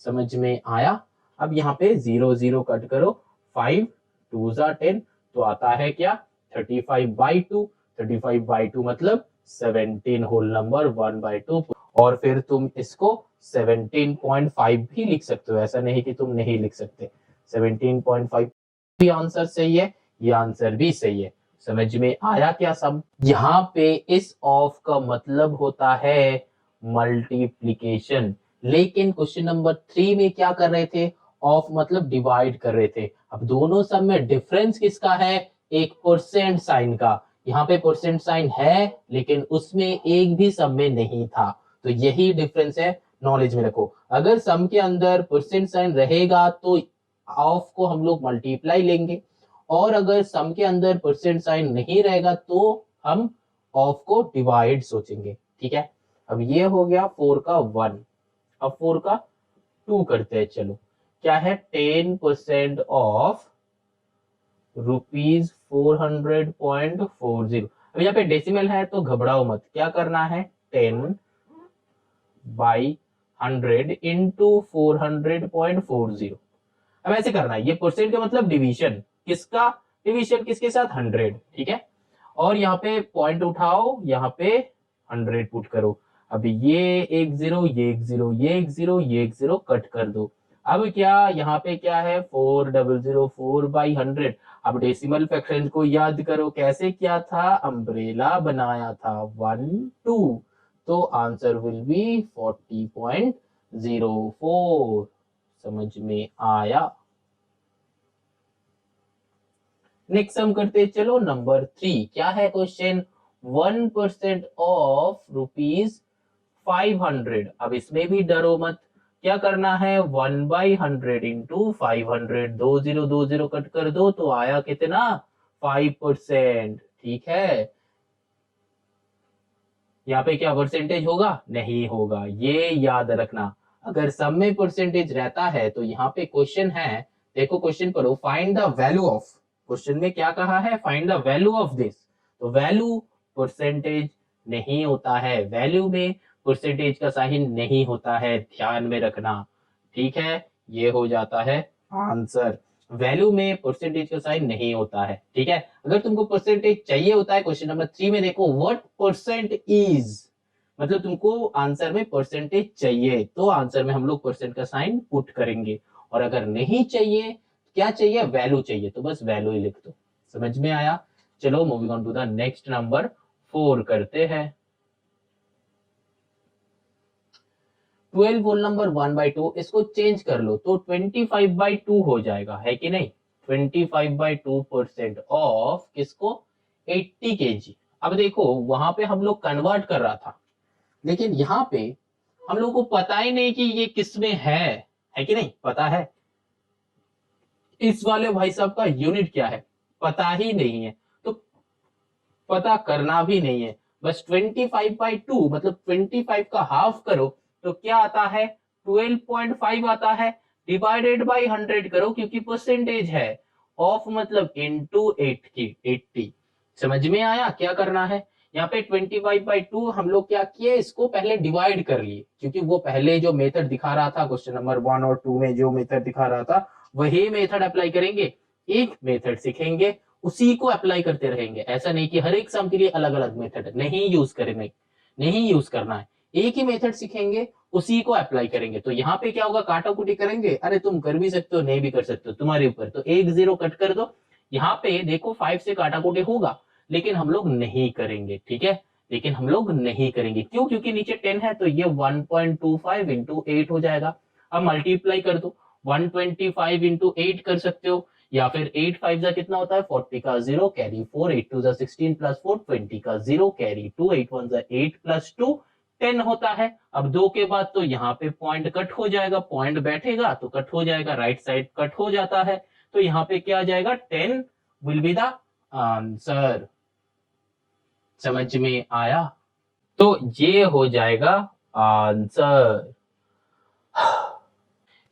समझ में आया? अब यहाँ पे 0 0 कट करो, 5 2 10, तो आता है क्या, 35/2। 35/2 मतलब 17 होल नंबर 1/2। और फिर तुम इसको 17.5 भी लिख सकते हो, ऐसा नहीं कि तुम नहीं लिख सकते। 17.5 भी आंसर सही है, ये आंसर भी सही है। समझ में आया क्या सब? यहाँ पे इस ऑफ का मतलब होता है मल्टीप्लीकेशन, लेकिन क्वेश्चन नंबर 3 में क्या कर रहे थे, ऑफ मतलब डिवाइड कर रहे थे। अब दोनों सब में डिफरेंस किसका है, एक परसेंट साइन का। यहाँ पे परसेंट साइन है, लेकिन उसमें एक भी सम में नहीं था, तो यही डिफरेंस है। नॉलेज में रखो, अगर सम के अंदर परसेंट साइन रहेगा तो ऑफ को हम लोग मल्टीप्लाई लेंगे, और अगर सम के अंदर परसेंट साइन नहीं रहेगा तो हम ऑफ को डिवाइड सोचेंगे, ठीक है। अब ये हो गया 4 का 1, अब 4 का 2 करते हैं। चलो, क्या है, 10% ऑफ ₹400.40। अब यहाँ पे डेसिमल है तो घबराओ मत, क्या करना है, 10/100 इंटू 400.40। अब ऐसे करना है, ये परसेंट का मतलब डिवीजन, किसका डिवीजन, किसके साथ, 100, ठीक है। और यहाँ पे पॉइंट उठाओ, यहाँ पे 100 पुट करो। अब ये एक जीरो, ये एक जीरो, ये एक जीरो, ये एक जीरो कट कर दो। अब क्या, यहाँ पे क्या है, 4004/100। अब डेसिमल फ्रैक्शन को याद करो, कैसे किया था, अम्ब्रेला बनाया था 1 2, तो आंसर विल बी 40.04। समझ में आया? नेक्स्ट सम करते चलो, नंबर 3 क्या है क्वेश्चन, 1% ऑफ ₹500। अब इसमें भी डरो मत, क्या करना है, 1/100 इंटू 500, 20 कट कर दो तो आया कितना, 5%। ठीक है, यहाँ पे क्या परसेंटेज होगा, नहीं होगा, ये याद रखना। अगर सब में परसेंटेज रहता है तो यहाँ पे क्वेश्चन है, देखो क्वेश्चन पढ़ो, find the value of, question में क्या कहा है, find the value of this, तो वैल्यू परसेंटेज नहीं होता है, वैल्यू में परसेंटेज का साइन नहीं होता है, ध्यान में रखना। ठीक है, ये हो जाता है आंसर, वैल्यू में परसेंटेज का साइन नहीं होता है। ठीक है, अगर तुमको परसेंटेज चाहिए होता है, क्वेश्चन नंबर 3 में देखो, व्हाट परसेंट इज, मतलब तुमको आंसर में परसेंटेज चाहिए तो आंसर में हम लोग परसेंट का साइन पुट करेंगे, और अगर नहीं चाहिए, क्या चाहिए, वैल्यू चाहिए, तो बस वैल्यू ही लिख दो। समझ में आया? चलो moving on to the next number 4 करते हैं। 12 होल नंबर 1/2, इसको चेंज कर लो तो 25/2 हो जाएगा, है कि नहीं, 25/2% ऑफ किसको, 80 kg। अब देखो वहां पे हम लोग कन्वर्ट कर रहा था, लेकिन यहाँ पे हम लोग को पता ही नहीं कि ये किस में है कि नहीं, पता है इस वाले भाई साहब का यूनिट क्या है, पता ही नहीं है, तो पता करना भी नहीं है, बस 25/2 मतलब 25 का हाफ करो तो क्या आता है, 12.5 आता है, डिवाइडेड बाई 100 करो क्योंकि परसेंटेज है, ऑफ मतलब इनटू 8 की 80। समझ में आया क्या करना है, यहाँ पे 25/2 हम लोग क्या किए, इसको पहले डिवाइड कर लिए, क्योंकि वो पहले जो मेथड दिखा रहा था क्वेश्चन नंबर 1 और 2 में, जो मेथड दिखा रहा था वही मेथड अप्लाई करेंगे, एक मेथड सीखेंगे उसी को अप्लाई करते रहेंगे, ऐसा नहीं कि हर एक सम के लिए अलग अलग मेथड नहीं यूज करेंगे, नहीं यूज करना है, एक ही मेथड सीखेंगे उसी को अप्लाई करेंगे। तो यहाँ पे क्या होगा, काटा कुटी करेंगे, अरे तुम कर भी सकते हो नहीं भी कर सकते हो, तुम्हारे ऊपर, तो एक 0 कट कर दो, यहाँ पे देखो 5 से काटा कुटी होगा, लेकिन हम लोग नहीं करेंगे। ठीक है, लेकिन हम लोग नहीं करेंगे, क्यों, क्योंकि नीचे 10 है तो ये 1.25 इंटू 8 हो जाएगा। अब मल्टीप्लाई कर दो, 125 इंटू 8 कर सकते हो, या फिर 8 5 जा कितना होता है, 40 का 0 कैरी 4, 8 2 जा 16 प्लस 4, 20 का 0 कैरी 2, 8 1 जा 8 प्लस 2 10 होता है। अब 2 के बाद तो यहाँ पे पॉइंट कट हो जाएगा, पॉइंट बैठेगा तो कट हो जाएगा, राइट साइड कट हो जाता है, तो यहाँ पे क्या आ जाएगा, 10 विल बी द आंसर। समझ में आया? तो ये हो जाएगा आंसर।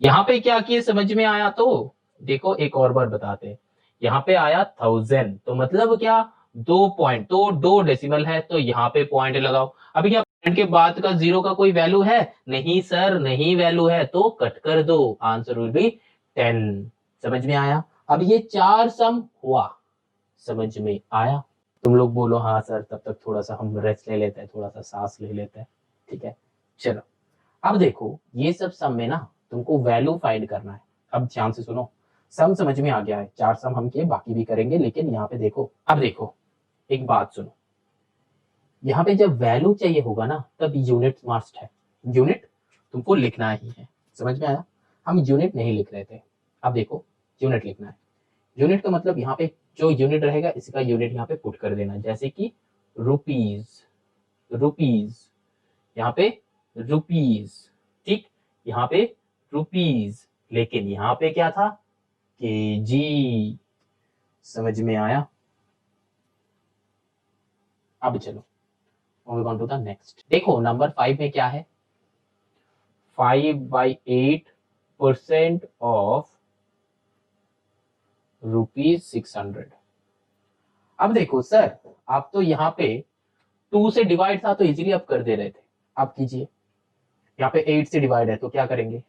यहाँ पे क्या किए, समझ में आया? तो देखो एक और बार बताते हैं, यहाँ पे आया 1000 तो मतलब क्या, 2 पॉइंट, तो 2 डेसिमल है तो यहाँ पे पॉइंट लगाओ। अभी क्या पॉइंट के बाद का 0 का कोई वैल्यू है, नहीं सर नहीं वैल्यू है, तो कट कर दो, आंसर विल बी 10। समझ में आया? अब ये 4 सम हुआ, समझ में आया? तुम लोग बोलो हाँ सर, तब तक थोड़ा सा हम रेस्ट ले लेते हैं, थोड़ा सा सांस ले लेते हैं। ठीक है, चलो अब देखो ये सब सम में ना तुमको वैल्यू फाइंड करना है। अब ध्यान से सुनो, सम समझ में आ गया है, 4 सम हम किए, बाकी भी करेंगे, लेकिन यहाँ पे देखो, अब देखो एक बात सुनो, यहाँ पे जब वैल्यू चाहिए होगा ना तब यूनिट मस्ट है, यूनिट तुमको लिखना ही है। समझ में आया? हम यूनिट नहीं लिख रहे थे, अब देखो यूनिट लिखना है। यूनिट का मतलब यहाँ पे जो यूनिट रहेगा इसका यूनिट यहाँ पे पुट कर देना, जैसे कि रुपीज, रुपीज, यहाँ पे रुपीज, ठीक, यहाँ पे रुपीज, लेकिन यहाँ पे क्या था, केजी। समझ में आया? अब चलो moving on to the next, देखो नंबर 5 में क्या है, 5/8% ऑफ ₹600। अब देखो सर, आप तो यहाँ पे 2 से डिवाइड था तो इजीली आप कर दे रहे थे, आप कीजिए, यहाँ पे 8 से डिवाइड है तो क्या करेंगे,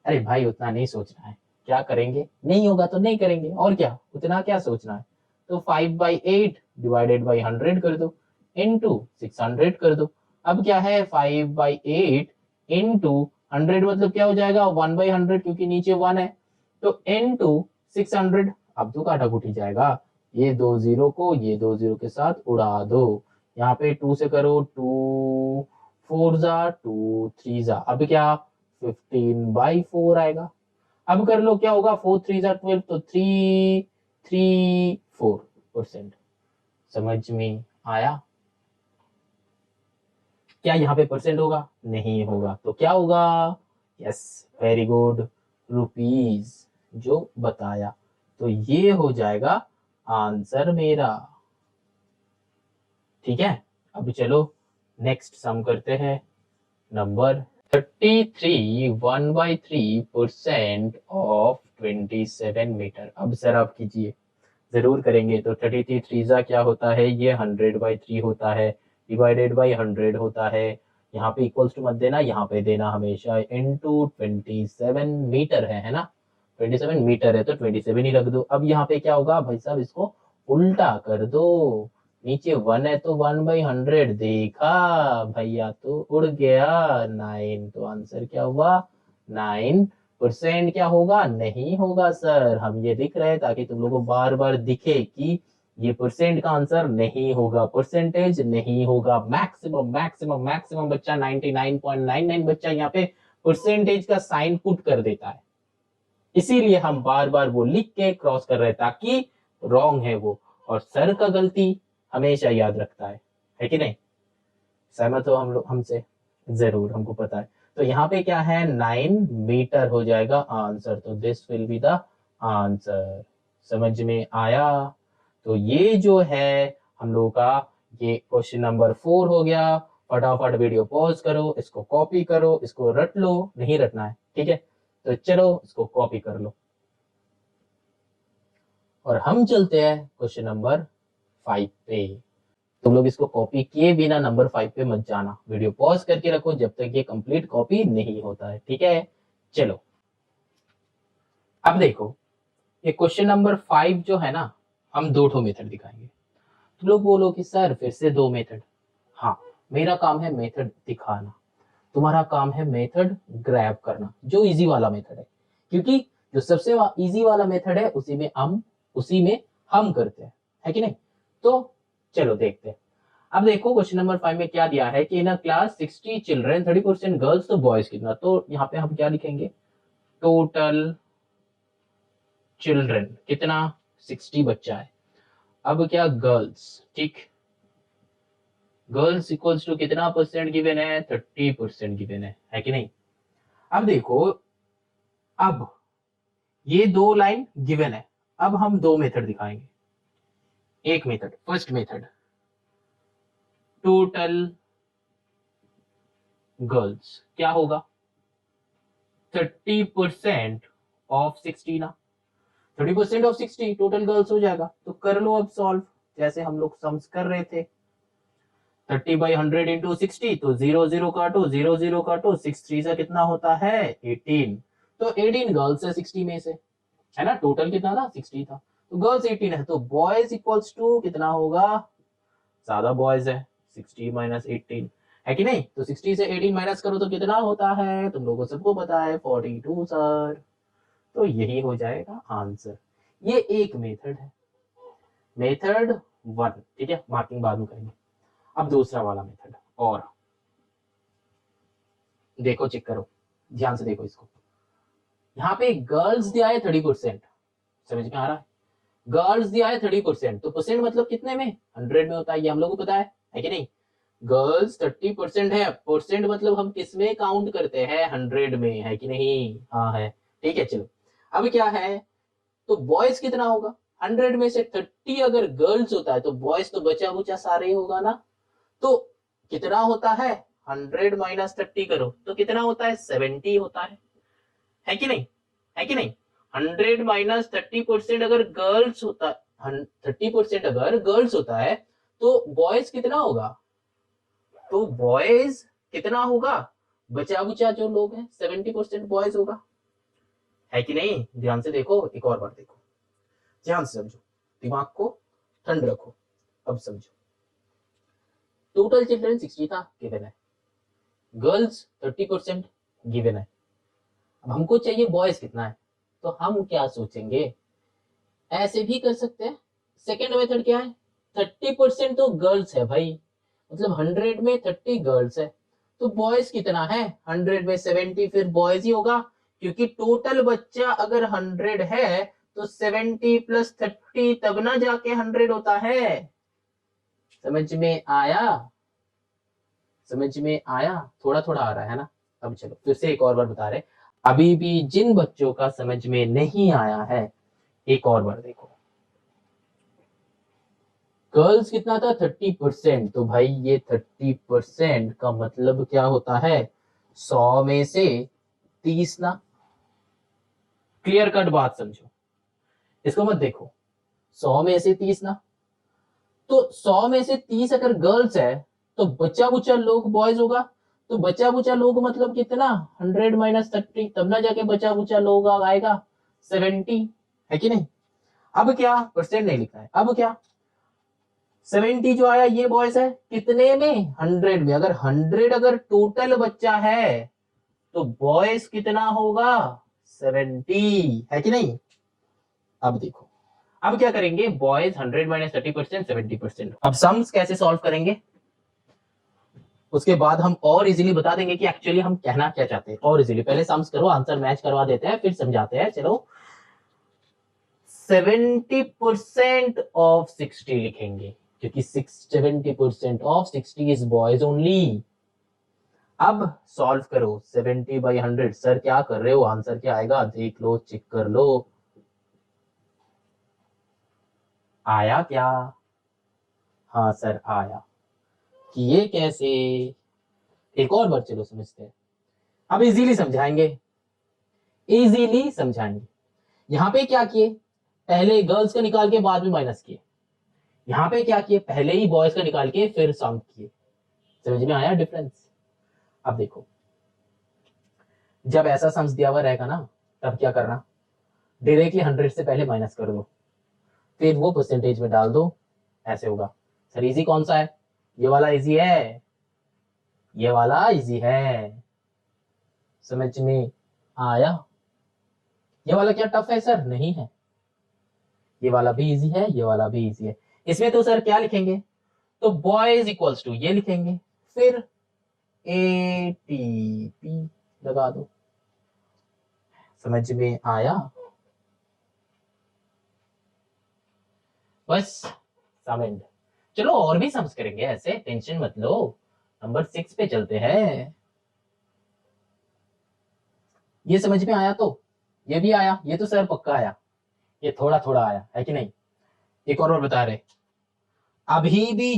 अरे भाई उतना नहीं सोचना है, क्या करेंगे, नहीं होगा तो नहीं करेंगे, और क्या, उतना क्या सोचना है, तो 5/8 डिवाइडेड बाई 100 कर दो, इंटू 600 कर दो। अब क्या है, 5/8 इंटू 100 मतलब क्या हो जाएगा, 1/100, क्योंकि नीचे 1 है, तो इंटू 600। अब तो काटा कुटी जाएगा, ये 2 0 को ये 2 0 के साथ उड़ा दो, यहाँ पे 2 से करो, 2 4 जा 2 3 जा, अब क्या 15/4 आएगा। अब कर लो क्या होगा, 4 3 जा 12, तो 334%। समझ में आया? क्या यहाँ पे परसेंट होगा? नहीं होगा, तो क्या होगा? यस, वेरी गुड, रुपीज जो बताया। तो ये हो जाएगा आंसर मेरा। ठीक है, अब चलो नेक्स्ट सम करते हैं। Number 33 1/3% of 27 metre. अब सर आप कीजिए, जरूर करेंगे। तो 33 थ्रीजा क्या होता है? ये 100/3 होता है, डिवाइडेड बाई 100 होता है। यहाँ पे इक्वल्स टू मत देना, यहाँ पे देना हमेशा, इनटू 27 मीटर है ना? 27 मीटर है तो 27 ही रख दो। अब यहाँ पे क्या होगा भाई साहब? इसको उल्टा कर दो, नीचे 1 है तो 1/100, देखा भैया तो उड़ गया 9। तो आंसर क्या हुआ? 9%। क्या होगा? नहीं होगा सर, हम ये लिख रहे हैं ताकि तुम लोगों को बार बार दिखे कि ये परसेंट का आंसर नहीं होगा, परसेंटेज नहीं होगा। मैक्सिमम मैक्सिमम मैक्सिमम बच्चा 99.99 बच्चा यहाँ पे परसेंटेज का साइन पुट कर देता है, इसीलिए हम बार बार वो लिख के क्रॉस कर रहे हैं ताकि रॉन्ग है वो। और सर का गलती हमेशा याद रखता है कि नहीं? सहमत हो हम लोग हमसे? जरूर, हमको पता है। तो यहाँ पे क्या है? 9 मीटर हो जाएगा आंसर। तो this will be the answer. समझ में आया? तो ये जो है हम लोगों का ये क्वेश्चन नंबर 4 हो गया। फटाफट वीडियो पॉज करो, इसको कॉपी करो, इसको रट लो, नहीं रटना है, ठीक है? तो चलो इसको कॉपी कर लो और हम चलते हैं क्वेश्चन नंबर 5 पे। तुम लोग इसको कॉपी किए बिना नंबर 5 पे मत जाना, वीडियो पॉज करके रखो जब तक ये कंप्लीट कॉपी नहीं होता है, ठीक है? चलो अब देखो, ये क्वेश्चन नंबर 5 जो है ना, हम दो ठो मेथड दिखाएंगे। तुम लोग बोलो कि सर फिर से दो मेथड। हाँ, मेरा काम है मेथड दिखाना, तुम्हारा काम है मेथड ग्रैब करना, जो इजी वाला मेथड है। क्योंकि जो सबसे इजी वाला मेथड है उसी में हम करते हैं, है कि नहीं? तो चलो देखते हैं। अब देखो क्वेश्चन नंबर 5 में क्या दिया है कि इन अ क्लास 60 चिल्ड्रन 30% गर्ल्स, तो बॉयज कितना? तो यहाँ पे हम क्या लिखेंगे? टोटल चिल्ड्रन कितना? 60 बच्चा है। अब क्या? गर्ल्स, ठीक, गर्ल्स इक्वल्स टू कितना परसेंट गिवन है? 30% गिवन है कि नहीं? अब देखो, अब ये दो लाइन गिवन है, अब हम दो मेथड दिखाएंगे। एक method, first method, total girls क्या होगा? 30% ऑफ 60 ना, 30% ऑफ 60 टोटल गर्ल्स हो जाएगा। तो कर लो अब सॉल्व, जैसे हम लोग सम्स कर रहे थे। 30/100 इंटू 60, तो 0 0 काटो, 0 0 काटो, 6 3 से कितना होता है? 18। तो 18 गर्ल्स है 60 में से, है ना? टोटल कितना था? 60 था, तो गर्ल्स 18 है। तो बॉयज इक्वल्स टू कितना होगा? ज्यादा बॉयज है, 60 माइनस 18, है कि नहीं? तो 60 से 18 माइनस करो तो कितना होता है? तुम लोगों को सबको पता है, 42 सर। तो यही हो जाएगा आंसर। ये एक मेथड है, मेथड 1, ठीक है? मार्किंग बाद में करेंगे। अब दूसरा वाला मेथड, और देखो, चेक करो, ध्यान से देखो इसको। यहाँ पे गर्ल्स दिया है 30%, समझ में आ रहा है? गर्ल्स दिया है 30%, तो परसेंट मतलब कितने में? 100 में होता है, ये हम लोग को पता है कि नहीं? गर्ल्स 30% है, परसेंट मतलब हम किस में काउंट करते हैं? 100 में, है कि नहीं? हाँ है, ठीक है। चलो अब क्या है, तो बॉयज कितना होगा? 100 में से 30 अगर गर्ल्स होता है तो बॉयज तो बचा बुचा सारे ही होगा ना। तो कितना होता है? 100 माइनस 30 करो तो कितना होता है? 70 होता है कि नहीं? है कि नहीं? 100 माइनस 30% अगर गर्ल्स होता, 30% अगर गर्ल्स होता है तो बॉयज कितना होगा? तो बॉयज कितना होगा? बचा बुचा जो लोग हैं 70% बॉयज होगा, है कि नहीं? ध्यान से देखो, एक और बार देखो, ध्यान से समझो, दिमाग को ठंड रखो। अब समझो, टोटल चिल्ड्रन 60 था, गिवन है, गर्ल्स 30% गिवन है। अब हमको चाहिए बॉयज कितना है, तो हम क्या सोचेंगे? ऐसे भी कर सकते हैं। सेकेंड मेथड क्या है? 30% तो गर्ल्स है भाई, मतलब 100 में 30 गर्ल्स है, तो बॉयज कितना है? 100 में 70, फिर बॉयज ही होगा, क्योंकि टोटल बच्चा अगर 100 है तो 70 प्लस 30 तब ना जाके 100 होता है। समझ में आया? समझ में आया? थोड़ा थोड़ा आ रहा है ना? अब चलो फिर से एक और बार बता रहे, अभी भी जिन बच्चों का समझ में नहीं आया है, एक और बार देखो। गर्ल्स कितना था? 30%। तो भाई ये 30% का मतलब क्या होता है? 100 में से 30 ना। क्लियर कट बात समझो, इसको मत देखो। 100 में से 30 ना, तो 100 में से 30 अगर गर्ल्स है तो बच्चा बुच्चा लोग बॉयज होगा। तो बच्चा बुच्चा लोग मतलब कितना? 100 माइनस 30, तब ना जाके बच्चा बुच्चा लोग आएगा 70, है कि नहीं? अब क्या, परसेंट नहीं लिखा है, अब क्या, 70 जो आया ये बॉयज है, कितने में? 100 में। अगर 100 अगर टोटल बच्चा है तो बॉयज कितना होगा? 70, है कि नहीं? अब देखो, अब क्या करेंगे, बॉयज 100 माइनस 30%, 70%। अब सम्स कैसे सॉल्व करेंगे, उसके बाद हम और इजीली बता देंगे कि एक्चुअली हम कहना क्या चाहते हैं। और इजीली पहले सम्स करो, आंसर मैच करवा देते हैं, फिर समझाते हैं। चलो 70% ऑफ 60 लिखेंगे, क्योंकि 70% ऑफ 60 इज बॉयज ओनली। अब सॉल्व करो 70/100। सर क्या कर रहे हो, आंसर क्या आएगा देख लो, चेक कर लो। आया क्या? हाँ सर आया। कि ये कैसे? एक और बार चलो समझते हैं। अब इजीली समझाएंगे, इजीली समझाएंगे। यहां पे क्या किए, पहले गर्ल्स का निकाल के बाद में माइनस किए। यहां पे क्या किए, पहले ही बॉयज का निकाल के फिर सम किए। समझ में आया डिफरेंस? अब देखो, जब ऐसा सम्स दिया हुआ रहेगा ना, तब क्या करना, डायरेक्टली 100 से पहले माइनस कर दो, फिर वो परसेंटेज में डाल दो, ऐसे होगा। सर इजी कौन सा है? ये वाला इजी है, ये वाला इजी है। समझ में आया? ये वाला क्या टफ है? सर नहीं है, ये वाला भी इजी है, ये वाला भी इजी है। इसमें तो सर क्या लिखेंगे, तो बॉयज इक्वल्स टू ये लिखेंगे, फिर ATP लगा दो। समझ में आया? बस सम। चलो और भी सम्स करेंगे, ऐसे टेंशन मत लो। नंबर 6 पे चलते हैं। ये समझ में आया? तो ये भी आया, ये तो सर पक्का आया, ये थोड़ा थोड़ा आया, है कि नहीं? एक और बता रहे, अभी भी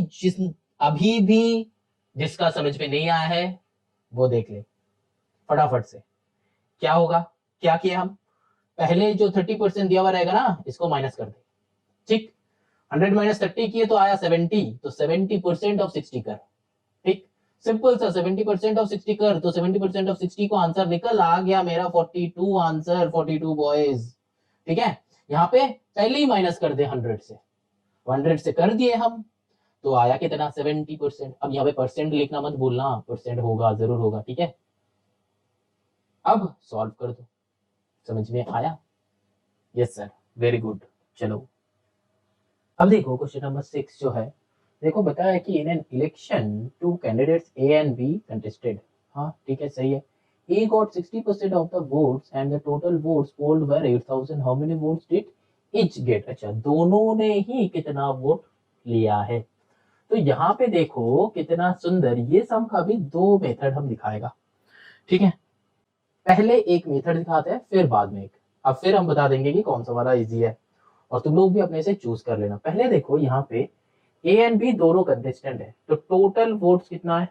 अभी भी जिसका समझ में नहीं आया है वो देख ले फटाफट से। क्या होगा, क्या किया हम, पहले जो 30% दिया हुआ रहेगा ना, इसको माइनस कर दे। ठीक, 100 माइनस 30 किए तो आया 70, तो 70% ऑफ 60 कर। ठीक, सिंपल सा, 70% ऑफ 60 कर, तो 70% ऑफ 60 को आंसर निकल आ गया मेरा 42 आंसर, 42 बॉयज। ठीक है, यहाँ पे पहले ही माइनस कर दे 100 से, 100 से कर दिए हम, तो आया कितना? 70%। अब यहाँ पे परसेंट लिखना मत भूलना, परसेंट होगा, जरूर होगा। ठीक है, अब सॉल्व कर दो। समझ में आया? Yes sir, very good. चलो अब देखो क्वेश्चन नंबर 6 जो है, देखो बताया है कि in an election two candidates A and B contested. हाँ ठीक है, सही है। A got 60% of the votes and the total votes polled were 8000, how many votes did each get? अच्छा, दोनों ने ही कितना वोट लिया है? तो यहाँ पे देखो कितना सुंदर, ये सम का भी दो मेथड हम दिखाएगा। ठीक है, पहले एक मेथड दिखाते हैं, फिर बाद में एक। अब फिर हम बता देंगे कि कौन सा वाला इजी है, और तुम लोग भी अपने से चूज कर लेना। पहले देखो यहाँ पे ए एंड बी दोनों कंटेस्टेंट है, तो टोटल वोट्स कितना है?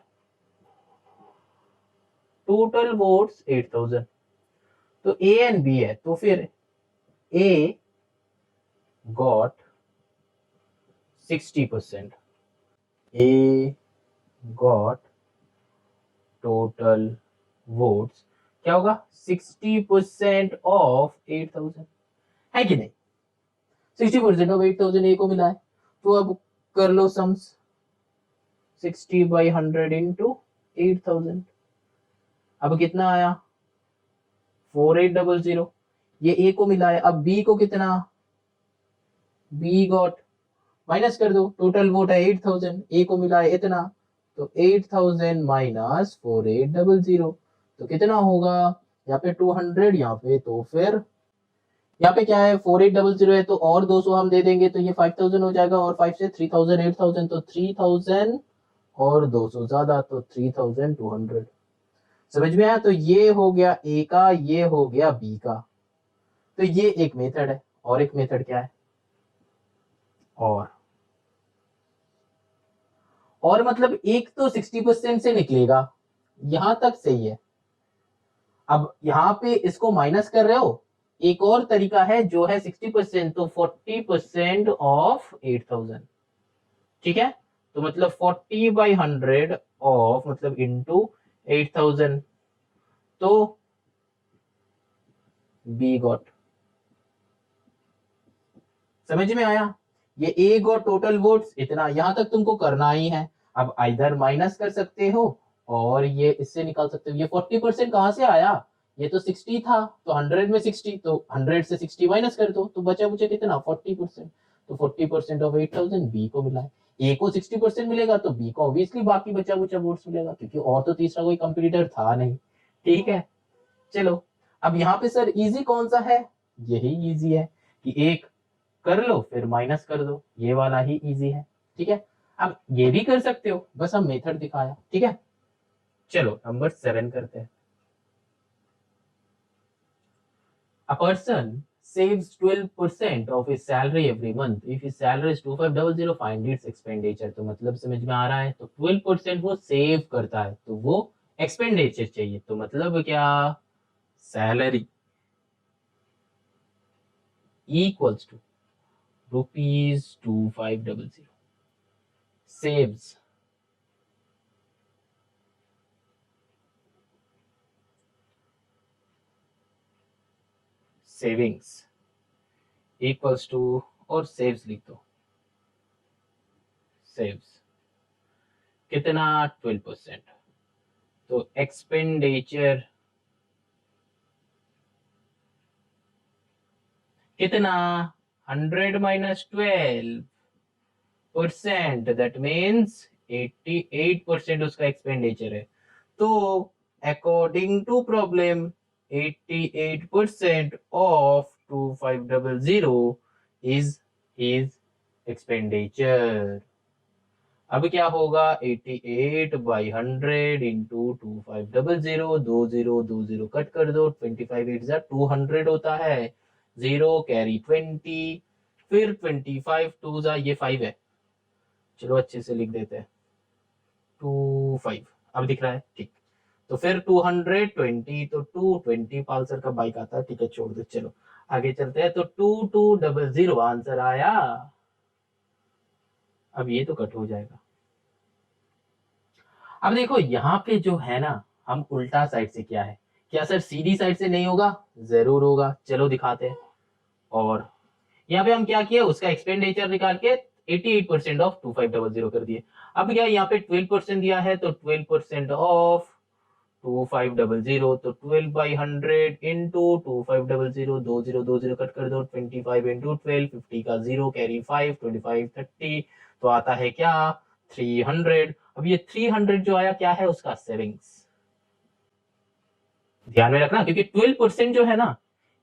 Total votes 8000। तो ए एंड बी है, तो फिर ए गॉट 60%, ए गॉट टोटल वोट्स क्या होगा? 60% ऑफ 8000, है कि नहीं? 60% ऑफ 8000 ए को मिला है, तो अब कर लो सम्स, 60/100 इंटू 8000। अब कितना आया? 4800। ये ए को मिला है, अब बी को कितना? बी गॉट, माइनस कर दो, टोटल वोट है 8000, ए को मिला है इतना, तो 8000 माइनस 4800, तो कितना होगा? यहाँ पे 200, यहाँ पे तो फिर यहाँ पे क्या है, 4800 है, तो और 200 हम दे देंगे, तो ये 5000 हो जाएगा, और 5 से 3000, 8000, तो 3000 और 200 ज्यादा तो 3200। समझ में आया? तो ये हो गया ए का, ये हो गया बी का। तो ये एक मेथड है। और एक मेथड क्या है? और मतलब एक तो 60% से निकलेगा, यहां तक सही है। अब यहाँ पे इसको माइनस कर रहे हो, एक और तरीका है जो है 60%, तो 40% ऑफ 8000। ठीक है, तो मतलब 40/100 ऑफ मतलब इंटू 8000। तो बी गॉट। समझ में आया? ये ए गॉट टोटल वोट्स इतना, यहां तक तुमको करना ही है। अब इधर माइनस कर सकते हो और ये इससे निकाल सकते हो। ये 40% कहां से आया? ये तो 60 था, तो 100 में 60, तो 100 से 60 माइनस कर दो, तो बचा मुझे कितना? 40%। तो 40% ऑफ 8000 बी को मिला है। ए को 60% मिलेगा तो बी को ऑब्वियसली बाकी बचा बुचा वोट्स मिलेगा, क्योंकि और तो तीसरा कोई कंपटीटर था नहीं। ठीक है, चलो। अब यहाँ पे सर इजी कौन सा है? यही इजी है कि एक कर लो फिर माइनस कर दो, ये वाला ही इजी है। ठीक है, अब ये भी कर सकते हो, बस हम मेथड दिखाया। ठीक है, चलो नंबर 7 करते हैं। A person saves 12% of his salary every month. If his salary is 2500, find its expenditure। तो मतलब समझ में आ रहा है? तो 12% वो सेव करता है, तो वो एक्सपेंडिचर चाहिए। तो मतलब क्या? Salary equals to ₹2500 saves savings equals to, और सेव्स लिख दो, सेव्स कितना? 12%। तो एक्सपेंडिचर कितना? 100 - 12%, दैट मीन्स 88% उसका एक्सपेंडिचर है। तो according to problem 88% of 2500 is his expenditure. अब क्या होगा? 88/100 इंटू 2500, 20 कट कर दो, 25 8 200 होता है, 0 कैरी 20, फिर 25 2 ये 5 है, चलो अच्छे से लिख देते हैं, 25 अब दिख रहा है? ठीक। तो फिर 220, तो 220 पालसर का बाइक आता है। ठीक है, छोड़ दो, चलो आगे चलते हैं। तो 2200 आंसर आया। अब ये तो कट हो जाएगा। अब देखो यहाँ पे जो है ना, हम उल्टा साइड से क्या है, क्या सर सीधी साइड से नहीं होगा? जरूर होगा, चलो दिखाते हैं। और यहाँ पे हम क्या किया, उसका एक्सपेंडिचर निकाल के 88% ऑफ 2500 कर दिए। अब क्या यहाँ पे 12% दिया है, तो 12% ऑफ 2500, तो 12/100 इंटू 2500, 20 कट कर दो, 25 इंटू 12, 50 का 0 कैरी 5, 25 30, तो आता है क्या? 300। अब ये 300 जो आया क्या है? उसका सेविंग्स। ध्यान में रखना, क्योंकि 12% जो है ना,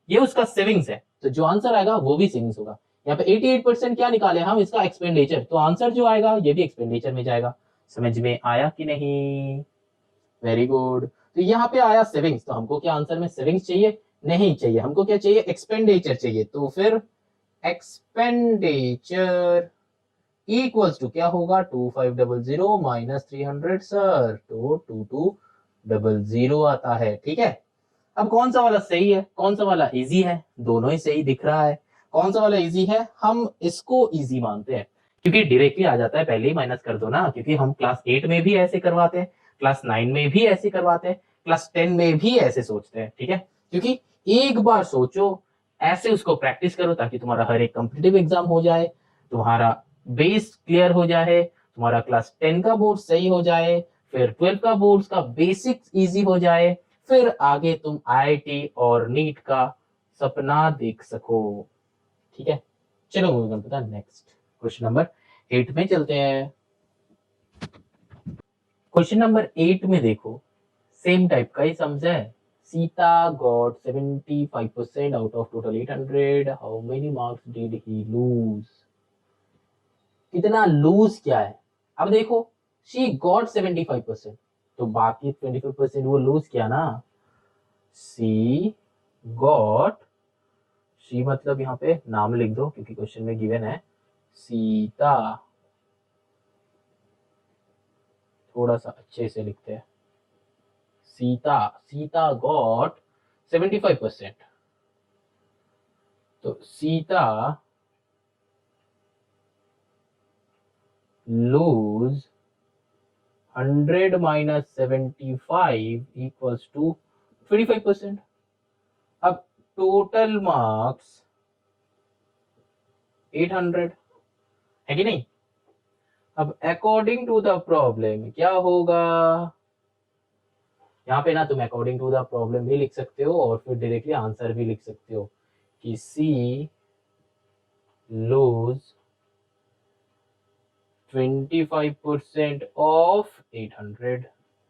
ये उसका सेविंग्स है, तो जो आंसर आएगा वो भी सेविंग्स होगा। यहाँ पे 88% क्या निकाले हम? इसका एक्सपेंडिचर, तो आंसर जो आएगा ये भी एक्सपेंडिचर में जाएगा। समझ में आया कि नहीं? Very good. तो यहाँ पे आया सेविंग्स, तो हमको क्या आंसर में सेविंग्स चाहिए? नहीं चाहिए, हमको क्या चाहिए? एक्सपेंडिचर चाहिए। तो फिर एक्सपेंडिचर इक्वल्स टू क्या होगा? 2500 माइनस 300 सर, तो 2200 आता है। ठीक है, अब कौन सा वाला सही है, कौन सा वाला इजी है? दोनों ही सही दिख रहा है। कौन सा वाला इजी है? हम इसको इजी मानते हैं, क्योंकि डायरेक्टली आ जाता है, पहले ही माइनस कर दो ना, क्योंकि हम क्लास 8 में भी ऐसे करवाते हैं, क्लास 9 में भी ऐसे करवाते हैं, क्लास 10 में भी ऐसे सोचते हैं। ठीक है, क्योंकि एक बार सोचो, ऐसे उसको प्रैक्टिस करो, ताकि तुम्हारा हर एक कॉम्पिटिटिव एग्जाम हो जाए, तुम्हारा बेस क्लियर हो जाए, तुम्हारा क्लास 10 का बोर्ड सही हो जाए, फिर 12 का बोर्ड का बेसिक्स इजी हो जाए, फिर आगे तुम आईआईटी और नीट का सपना देख सको। ठीक है, चलो moving on to the next question number 8 में चलते हैं। क्वेश्चन नंबर 8 में देखो, सेम टाइप का ही सम्स है। Sita got 75% out of total 800, how many marks did he lose? कितना लूज क्या है? अब देखो, शी गॉट 75%, तो बाकी 25% वो लूज किया ना। सी गॉट, सी मतलब यहाँ पे नाम लिख दो क्योंकि क्वेश्चन में गिवन है सीता, थोड़ा सा अच्छे से लिखते हैं, सीता, सीता गॉट 75%, तो Sita lose 100 minus 75 equals to 25%। अब टोटल मार्क्स 800 है कि नहीं। अब अकॉर्डिंग टू द प्रॉब्लम क्या होगा, यहाँ पे ना तुम अकॉर्डिंग टू द प्रॉब्लम भी लिख सकते हो और फिर डायरेक्टली आंसर भी लिख सकते हो कि सी लूज 25% ऑफ 800,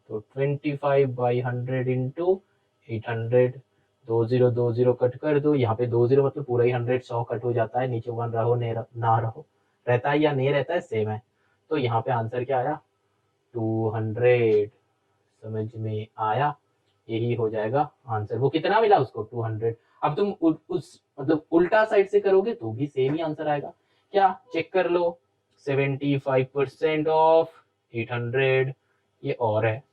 तो 25 बाई 100 इंटू 800, 20 कट कर दो, यहाँ पे 20 मतलब पूरा ही 100, 100 कट हो जाता है, नीचे 1 रहो ना रहो, रहता है या नहीं रहता है सेम है, तो यहाँ पे आंसर क्या आया 200। समझ में आया, यही हो जाएगा आंसर। वो कितना मिला उसको 200। अब तुम उस मतलब उल्टा साइड से करोगे तो भी सेम ही आंसर आएगा। क्या चेक कर लो, 75% ऑफ 800 ये और है,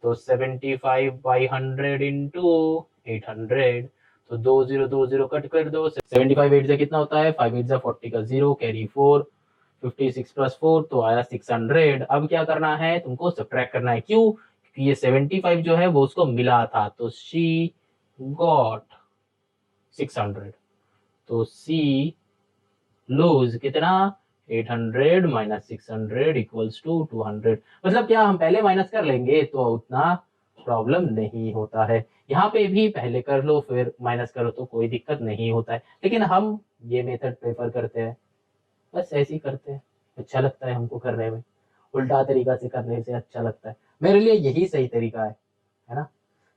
तो 75 बाई 100 इंटू 800, तो 20 कट कर दो, 75 8 से कितना होता है 5 8 40 का 0 कैरी 4, 56 प्लस 4 तो आया 600। अब क्या करना है तुमको सब्ट्रैक्ट करना है, क्यों, क्योंकि ये 75 जो है वो उसको मिला था, तो शी गॉट 600, तो सी लूज कितना 800 माइनस 600 इक्वल्स टू 200। मतलब क्या हम पहले माइनस कर लेंगे तो उतना प्रॉब्लम नहीं होता है, यहाँ पे भी पहले कर लो फिर माइनस करो तो कोई दिक्कत नहीं होता है, लेकिन हम ये मेथड प्रेफर करते हैं, बस ऐसे ही करते हैं, अच्छा लगता है हमको करने में, उल्टा तरीका से करने से अच्छा लगता है, मेरे लिए यही सही तरीका है ना,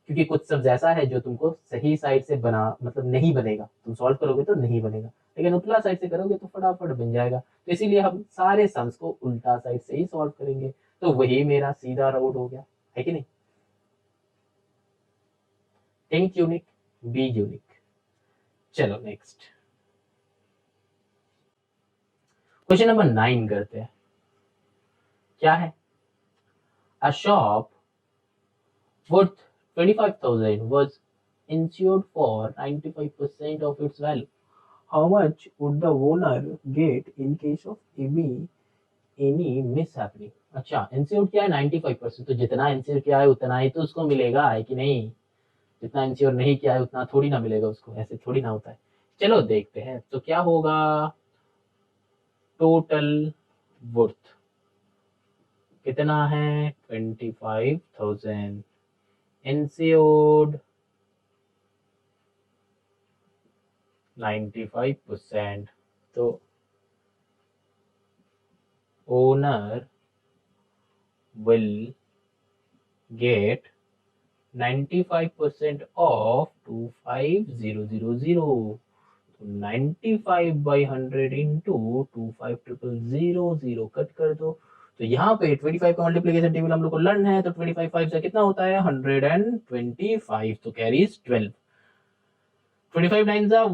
क्योंकि कुछ सब ऐसा है जो तुमको सही साइड से बना मतलब नहीं बनेगा, तुम सॉल्व करोगे तो नहीं बनेगा, लेकिन उल्टा साइड से करोगे तो फटाफट बन जाएगा, तो इसीलिए हम सारे सम्स को उल्टा साइड से ही सॉल्व करेंगे, तो वही मेरा सीधा रोड हो गया, है कि नहीं। Think unique, be unique. चलो नेक्स्ट क्वेश्चन नंबर 9 करते हैं। क्या है, अ shop worth 25,000 was insured for 95% of its value. How much would the owner get in case of any mishappening? अच्छा, इंश्योर किया है 95%, तो जितना इंश्योर किया है उतना ही तो उसको मिलेगा, है कि नहीं। जितना इंश्योर नहीं किया है उतना थोड़ी ना मिलेगा उसको, ऐसे थोड़ी ना होता है। चलो देखते हैं तो क्या होगा, टोटल वर्थ कितना है 25,000, इंश्योर्ड 95%, तो ओनर will get 95% of 25,000, तो 95 बाई 100 इंटू 25,000 कट कर दो, तो यहाँ पे 25 का मल्टीप्लीकेशन टेबल हम लोग को लर्न है, तो 25 5 से कितना होता है 125, तो कैरीज 12, 25 9 जा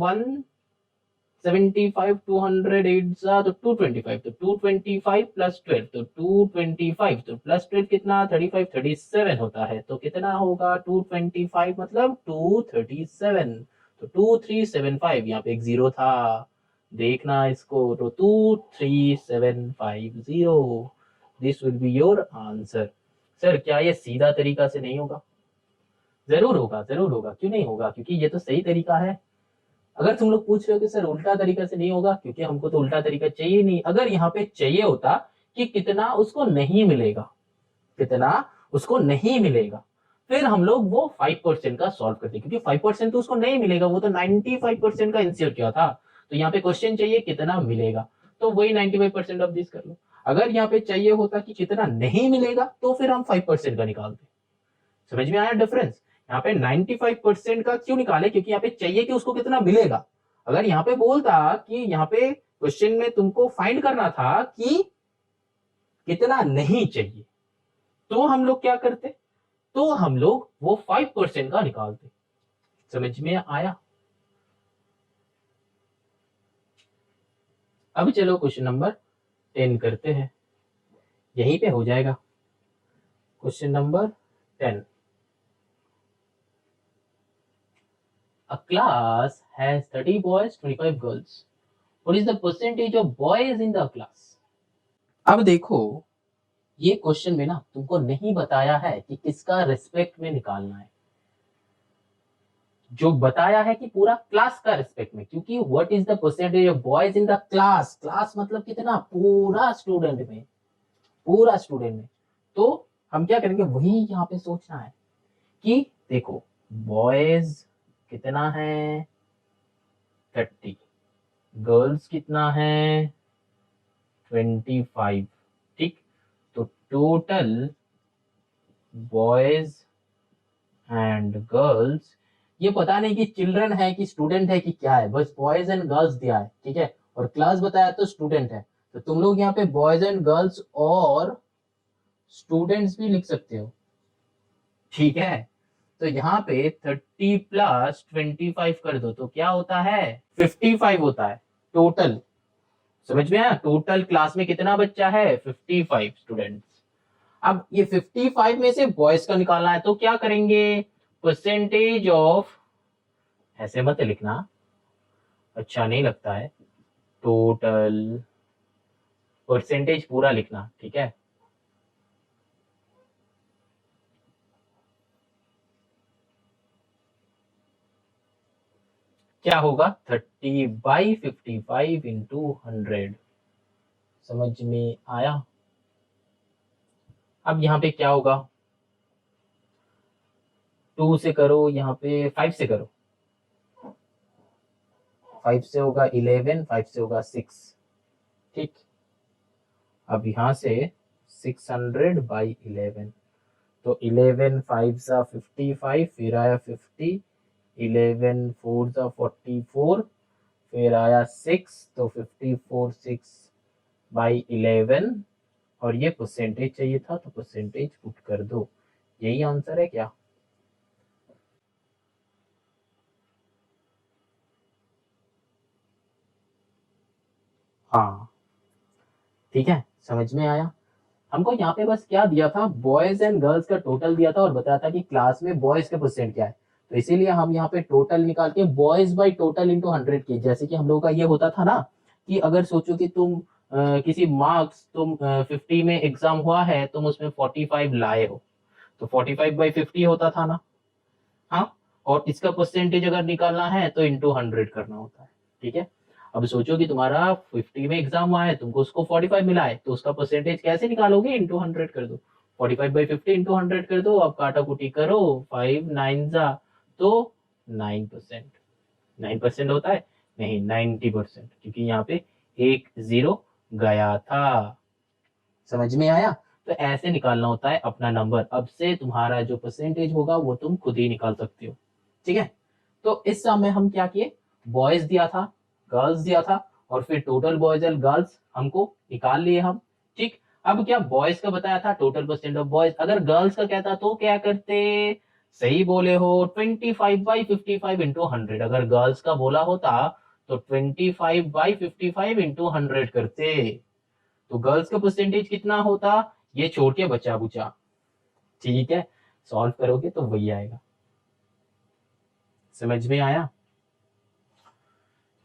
175, 200 8 जा तो 225, तो 225 प्लस 12 तो 225, तो प्लस 12 कितना 35 37 होता है, तो कितना होगा 225 मतलब 237, तो 2375, यहाँ पे एक जीरो था देखना इसको, तो 23750, this will be your answer. Sir क्या ये सीधा तरीका से नहीं होगा, जरूर होगा जरूर होगा, क्यों नहीं होगा, क्योंकि ये तो सही तरीका है। अगर तुम लोग पूछ रहे हो कि सर उल्टा तरीका से नहीं होगा, क्योंकि हमको तो उल्टा तरीका चाहिए नहीं, अगर यहाँ पे चाहिए होता कि कितना उसको नहीं मिलेगा, कितना उसको नहीं मिलेगा, फिर हम लोग वो 5% का सॉल्व करते, क्योंकि 5% तो उसको नहीं मिलेगा, वो तो 95% का इंश्योर किया था, तो यहाँ पे क्वेश्चन चाहिए कितना मिलेगा, तो वही 95% ऑफ दिस कर लो। अगर यहाँ पे चाहिए होता कि कितना नहीं मिलेगा तो फिर हम 5% का निकालते। समझ में आया डिफरेंस, यहाँ पे 95% का क्यों निकाले, क्योंकि यहाँ पे चाहिए कि उसको कितना मिलेगा। अगर यहाँ पे बोलता कि यहाँ पे क्वेश्चन में तुमको फाइंड करना था कि कितना नहीं चाहिए, तो हम लोग क्या करते, तो हम लोग वो 5% का निकालते। समझ में आया? अब चलो क्वेश्चन नंबर 10 करते हैं, यहीं पे हो जाएगा। Question number 10, a class has 30 boys 25 girls, what is the percentage of boys in the class? अब देखो, ये क्वेश्चन में ना तुमको नहीं बताया है कि किसका रिस्पेक्ट में निकालना है, जो बताया है कि पूरा क्लास का रिस्पेक्ट में, क्योंकि what is the percentage of boys in the class, class मतलब कितना, पूरा स्टूडेंट में, पूरा स्टूडेंट में। तो हम क्या करेंगे, वही यहाँ पे सोचना है कि देखो बॉयज कितना है 30, गर्ल्स कितना है 25, ठीक। तो टोटल बॉयज एंड गर्ल्स, ये पता नहीं कि चिल्ड्रन है कि स्टूडेंट है कि क्या है, बस बॉयज एंड गर्ल्स दिया है, ठीक है, और क्लास बताया तो स्टूडेंट है, तो तुम लोग यहाँ पे बॉयज एंड गर्ल्स और स्टूडेंट्स भी लिख सकते हो, ठीक है। तो यहाँ पे 30 प्लस 25 कर दो तो क्या होता है, 55 होता है टोटल। समझ में आया, टोटल क्लास में कितना बच्चा है, 55 स्टूडेंट्स। अब ये 55 में से बॉयज का निकालना है, तो क्या करेंगे, परसेंटेज ऑफ, ऐसे मत लिखना, अच्छा नहीं लगता है, टोटल परसेंटेज पूरा लिखना, ठीक है। क्या होगा, 30/55 इंटू 100। समझ में आया? अब यहाँ पे क्या होगा, 2 से करो, यहाँ पे 5 से करो, 5 से होगा 11, 5 से होगा 6, ठीक। अब यहाँ से 600/11, तो 11 5 सा 55, फिर आया 50, 11 4 सा 44, फिर आया 6, तो 54 6/11, और ये परसेंटेज चाहिए था, तो परसेंटेज पुट कर दो। यही आंसर है क्या? हाँ, ठीक है, समझ में आया। हमको यहाँ पे बस क्या दिया था, बॉयज एंड गर्ल्स का टोटल दिया था और बताया था कि क्लास में बॉयज का परसेंट क्या है, तो इसीलिए हम यहाँ पे टोटल निकाल के बॉयज बाई टोटल इंटू 100 किए। जैसे कि हम लोगों का ये होता था ना कि अगर सोचो कि तुम किसी मार्क्स, तुम 50 में एग्जाम हुआ है, तुम उसमें 45 लाए हो, तो 45/50 होता था ना, हाँ, और इसका परसेंटेज अगर निकालना है तो इंटू 100 करना होता है, ठीक है। अब सोचो कि तुम्हारा 50 में एग्जाम हुआ है, तुमको उसको 45 मिला है, तो उसका परसेंटेज कैसे निकालोगे, इंटू 100 कर दो, 45/50 इंटू 100 कर दो, अब काटा कुटी करो, 5 9 जा तो 9%, 9% होता है, नहीं 90%, क्योंकि यहाँ पे एक जीरो गया था। समझ में आया? तो ऐसे निकालना होता है अपना नंबर। अब से तुम्हारा जो परसेंटेज होगा वो तुम खुद ही निकाल सकते हो, ठीक है। तो इस समय हम क्या किए, बॉयज दिया था, गर्ल्स दिया था, और फिर टोटल बॉयज एंड गर्ल्स हमको निकाल लिए हम, ठीक। अब क्या बॉयज का बताया था टोटल परसेंट ऑफ बॉयज, अगर गर्ल्स का कहता तो क्या करते, सही बोले हो, 25/55 इंटू 100। अगर गर्ल्स का बोला होता तो 25/55 इंटू 100 करते, तो गर्ल्स का परसेंटेज कितना होता, ये छोड़ के बचा बुचा, ठीक है। सॉल्व करोगे तो वही आएगा। समझ में आया?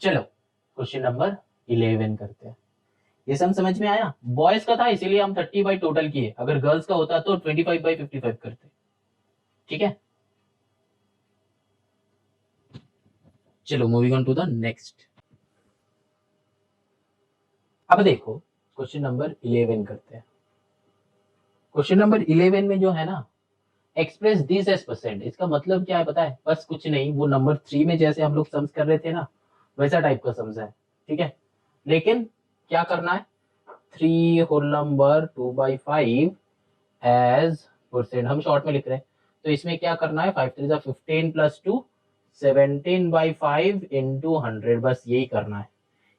चलो क्वेश्चन नंबर 11 करते हैं। ये सब समझ में आया, बॉयज का था इसीलिए हम 30 बाई टोटल किए, अगर गर्ल्स का होता तो 25/55 करते, ठीक है। चलो moving on to the next. अब देखो क्वेश्चन नंबर 11 करते हैं। क्वेश्चन नंबर 11 में जो है ना, एक्सप्रेस दिस एज परसेंट, इसका मतलब क्या है पता है, बस कुछ नहीं, वो नंबर 3 में जैसे हम लोग सम्स कर रहे थे ना, वैसा टाइप का सम्स है, ठीक है। लेकिन क्या करना है, 3 होल नंबर 2/5 एज परसेंट, हम शॉर्ट में लिख रहे हैं, तो इसमें क्या करना है, 5 3 15 प्लस 2 17/5 इंटू 100, बस यही करना है।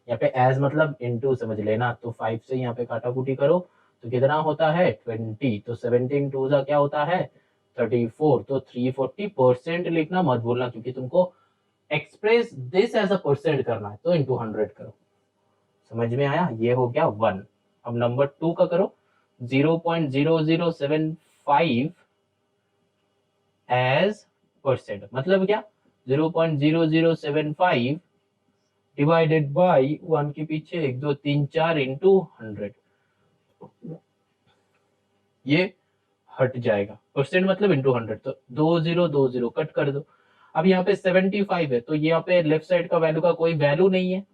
यहाँ पे एज मतलब इंटू समझ लेना, तो 5 से यहाँ पे काटा कुटी करो, तो कितना होता है 20, तो 17 टू जा क्या होता है 34, तो 340% लिखना मत भूलना, क्योंकि तुमको express this as a percent करना है, तो इंटू 100 करो। समझ में आया? ये हो गया 1। अब नंबर 2 का करो, 0.0075 एज परसेंट, मतलब क्या 0.0075 डिवाइडेड बाई 1 के पीछे 1 2 3 4 इंटू 100, ये हट जाएगा, परसेंट मतलब इंटू 100, तो 2020 कट कर दो। अब यहाँ पे 75 है, तो यहाँ पे लेफ्ट साइड का वैल्यू का कोई वैल्यू नहीं है,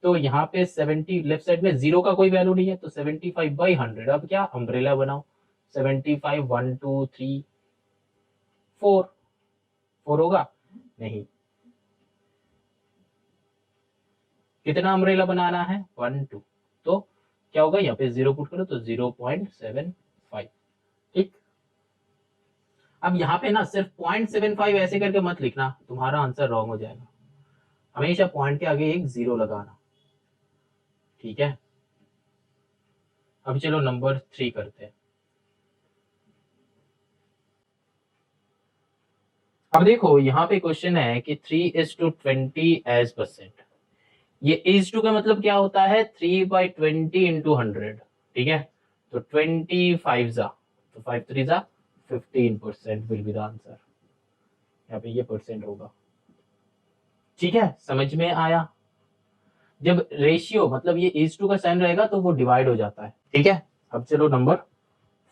तो यहाँ पे 70 लेफ्ट साइड में 0 का कोई वैल्यू नहीं है, तो 75/100। अब क्या अम्ब्रेला बनाओ, 75 1 2 3 4 4 होगा नहीं, कितना अम्ब्रेला बनाना है 1 2, तो क्या होगा यहाँ पे 0 पुट करो तो 0.75। ठीक, अब यहाँ पे ना सिर्फ 0.75 ऐसे करके मत लिखना, तुम्हारा आंसर रॉन्ग हो जाएगा, हमेशा पॉइंट के आगे एक 0 लगाना। ठीक है, अब चलो नंबर 3 करते हैं। अब देखो यहाँ पे क्वेश्चन है कि 3:20 एज परसेंट, ये इज टू का मतलब क्या होता है 3/20 इंटू 100। ठीक है, तो 25 जा, तो 5 3 जा 15% विल बी द आंसर, यहाँ पे ये परसेंट होगा। ठीक है, समझ में आया? जब रेशियो मतलब ये इज टू का साइन रहेगा तो वो डिवाइड हो जाता है। ठीक है, अब चलो नंबर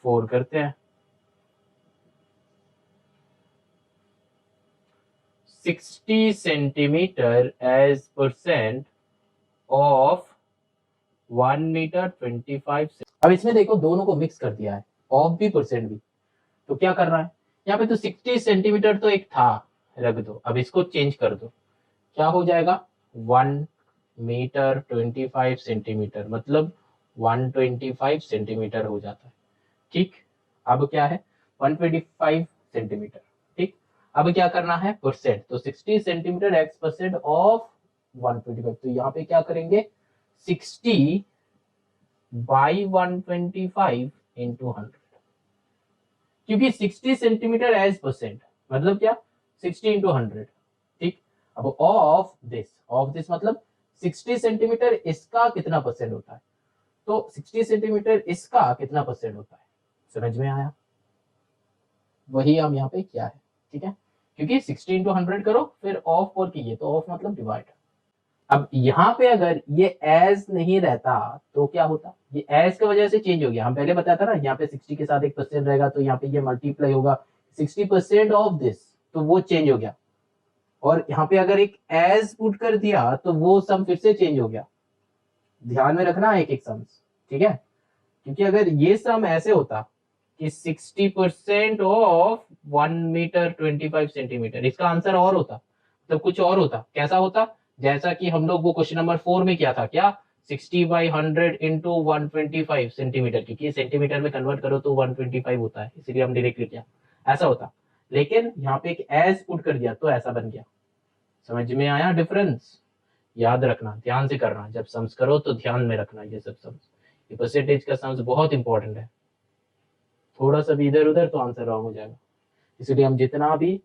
4 करते हैं। 60 centimetre as percent of 1 metre 25। अब इसमें देखो दोनों को मिक्स कर दिया है, ऑफ भी परसेंट भी, तो क्या करना है यहाँ पे, तो 60 सेंटीमीटर तो एक था, रख दो, अब इसको चेंज कर दो, क्या हो जाएगा 1 मीटर 25 सेंटीमीटर, मतलब 125 सेंटीमीटर हो जाता है। ठीक, अब क्या है 125 सेंटीमीटर। ठीक, अब क्या करना है परसेंट, तो 60 सेंटीमीटर एक्स परसेंट ऑफ 125, तो यहाँ पे क्या करेंगे 60 बाई 125 इंटू 100, क्योंकि 60 सेंटीमीटर एज परसेंट मतलब क्या 60 इंटू 100। ठीक, अब ऑफ दिस मतलब 60 सेंटीमीटर इसका कितना परसेंट होता है, तो 60 सेंटीमीटर इसका कितना परसेंट होता है। समझ में आया? वही हम यहाँ पे क्या है। ठीक है, क्योंकि 60 इंटू 100 करो फिर ऑफ और कीजिए, तो ऑफ मतलब डिवाइड। अब यहाँ पे अगर ये एज नहीं रहता तो क्या होता, ये एज की वजह से चेंज हो गया, हम पहले बताया था ना, यहाँ पे 60 के साथ 1% रहेगा तो यहाँ पे ये मल्टीप्लाई होगा 60% ऑफ दिस, तो वो चेंज हो गया, और यहाँ पे अगर एक एज पुट कर दिया तो वो सम फिर से चेंज हो गया। ध्यान में रखना एक एक सम, ठीक है, क्योंकि अगर ये सम ऐसे होता कि 60% ऑफ 1 मीटर 25 सेंटीमीटर, इसका आंसर और होता, तो कुछ और होता, कैसा होता, जैसा कि हम लोग वो क्वेश्चन नंबर 4 में किया था, क्या 60/100 इंटू 125 सेंटीमीटर, क्योंकि सेंटीमीटर में कन्वर्ट करो तो 125 होता है, इसलिए हम डायरेक्टली किया, ऐसा होता, लेकिन यहाँ पे एक एज पुट कर दिया तो ऐसा बन गया। समझ में आया डिफरेंस? याद रखना, ध्यान से करना, जब सम्स करो तो ध्यान में रखना, ये सब सम्स, ये परसेंटेज का सम्स बहुत इंपॉर्टेंट है, थोड़ा सा भी इधर उधर तो आंसर रॉन्ग हो जाएगा, इसलिए हम जितना भी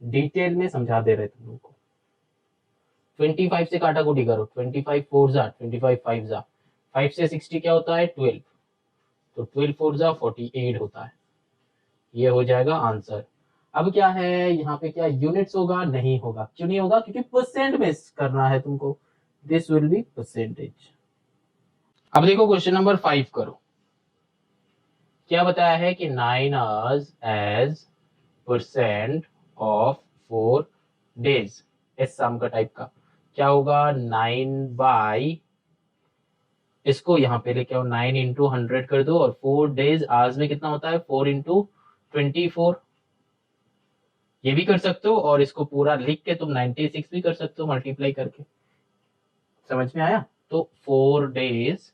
डिटेल में समझा दे रहे तुम लोगों को। 25 से काटा कुटी करो, 25 4 जा 25 5 जा, 5 से 60 क्या होता है 12, तो 12 4 जा 48 होता है, ये हो जाएगा आंसर। अब क्या है यहाँ पे, क्या यूनिट्स होगा, नहीं होगा, क्यों नहीं होगा, क्योंकि परसेंट में करना है तुमको, दिस विल बी परसेंटेज। अब देखो क्वेश्चन नंबर 5 करो, क्या बताया है कि 9 hours as percent of 4 days, इस सम का टाइप का क्या होगा 9 बाई, इसको यहाँ पे लेके आओ 9 इंटू 100 कर दो, और 4 डेज आवर्स में कितना होता है 4 इंटू 24, ये भी कर सकते हो, और इसको पूरा लिख के तुम 96 भी कर सकते हो मल्टीप्लाई करके। समझ में आया? तो 4 डेज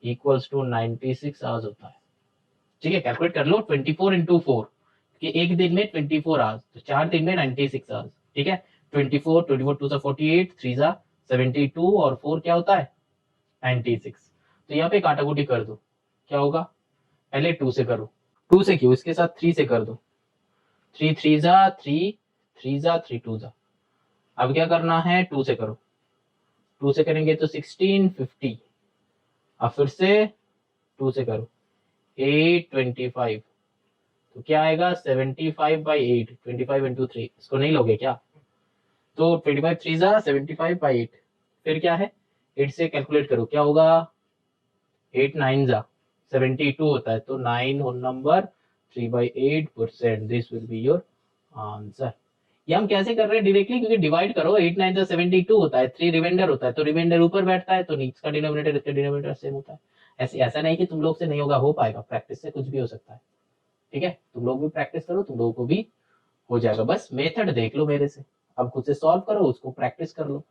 इक्वल्स टू 96 आवर्स होता है। ठीक है, कैलकुलेट कर लो 24 इंटू 4, कि एक दिन में 24 आवर्स, तो 4 दिन में 96 आवर्स। ठीक है, 24 2 सा 48 3 सा 72 और 4 क्या होता है 96, तो यहाँ पे काटाकुटी कर दो, क्या होगा, पहले 2 से करो, 2 से क्यों, इसके साथ 3 से कर दो, 3 3 जा 3, 3 जा 3 2 जा। अब क्या करना है, 2 से करो, 2 से करेंगे तो 16 50, अब फिर से 2 से करो 8 25, तो क्या आएगा 75/8, 25 इंटू 3, इसको नहीं लोगे क्या, तो 25 3 जा 75/8, फिर क्या है 8 से कैलकुलेट करो, क्या होगा 8 9 जा 72 होता है, तो 9 whole number 3/8%, this will be your answer. ये हम कैसे कर रहे हैं डायरेक्टली, क्योंकि डिवाइड करो 8 9 जा 72 होता है, 3 रिमाइंडर होता है, तो रिमाइंडर ऊपर बैठता है, तो नीचे का डिनोमिनेटर इसका डिनोमिनेटर सेम होता है। ऐसे ऐसा नहीं कि तुम लोग से नहीं होगा, हो पाएगा, प्रैक्टिस से कुछ भी हो सकता है। ठीक है, तुम लोग भी प्रैक्टिस करो, तुम लोगों को भी हो जाएगा, बस मेथड देख लो मेरे से, अब खुद से सॉल्व करो, उसको प्रैक्टिस कर लो,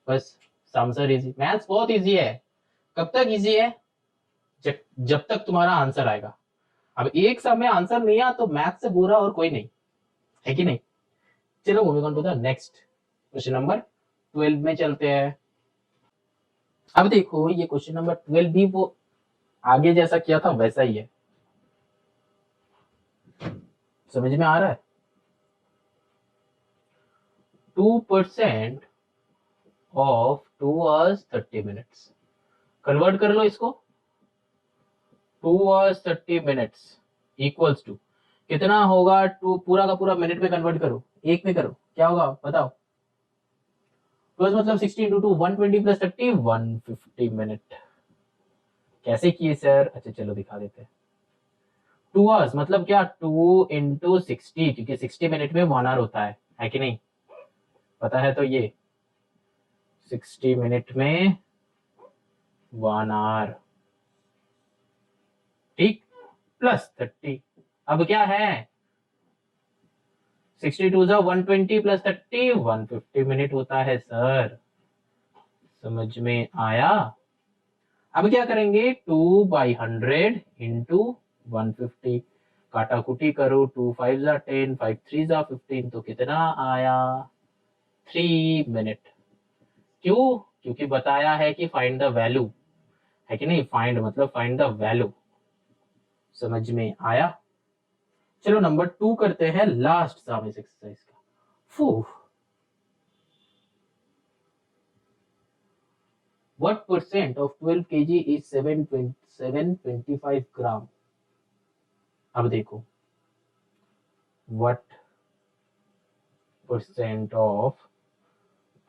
बस आंसर इजी। मैथ्स बहुत इजी है, कब तक इजी है, जब तक तुम्हारा आंसर आएगा। अब एक समय आंसर नहीं आया तो मैथ से बुरा और कोई नहीं है, कि नहीं। चलो moving on to the next question number 12 में चलते हैं। अब देखो ये क्वेश्चन नंबर 12 भी वो आगे जैसा किया था वैसा ही है, समझ में आ रहा है। 2% ऑफ 2 hours 30 minutes, कन्वर्ट कर लो इसको, 2 hours 30 minutes इक्वल्स टू कितना होगा, 2 पूरा का पूरा मिनट में कन्वर्ट करो, एक में करो, क्या होगा बताओ, प्लस मतलब 60 इंटू 2 120 प्लस 30 150 मिनट। कैसे किए सर, अच्छा चलो दिखा देते हैं। 2 hours मतलब क्या, 2 इंटू 60, क्योंकि 60 मिनट में 1 hour होता है कि नहीं, पता है, तो ये 60 मिनट में 1 hour, ठीक, प्लस 30, अब क्या है 62 जा 120 प्लस 30 150 मिनट होता है सर, समझ में आया। अब क्या करेंगे 2/100 इंटू 150, काटा कुटी करो, 2 5 जा 10, 5 3 जा 15, तो कितना आया 3 मिनट। क्यों, क्योंकि बताया है कि फाइंड द वैल्यू, है कि नहीं, फाइंड मतलब फाइंड द वैल्यू, समझ में आया। चलो नंबर 2 करते हैं, लास्ट सम इस एक्सरसाइज का। फू, What percent of 12 kg is 725 ग्राम। अब देखो what percent of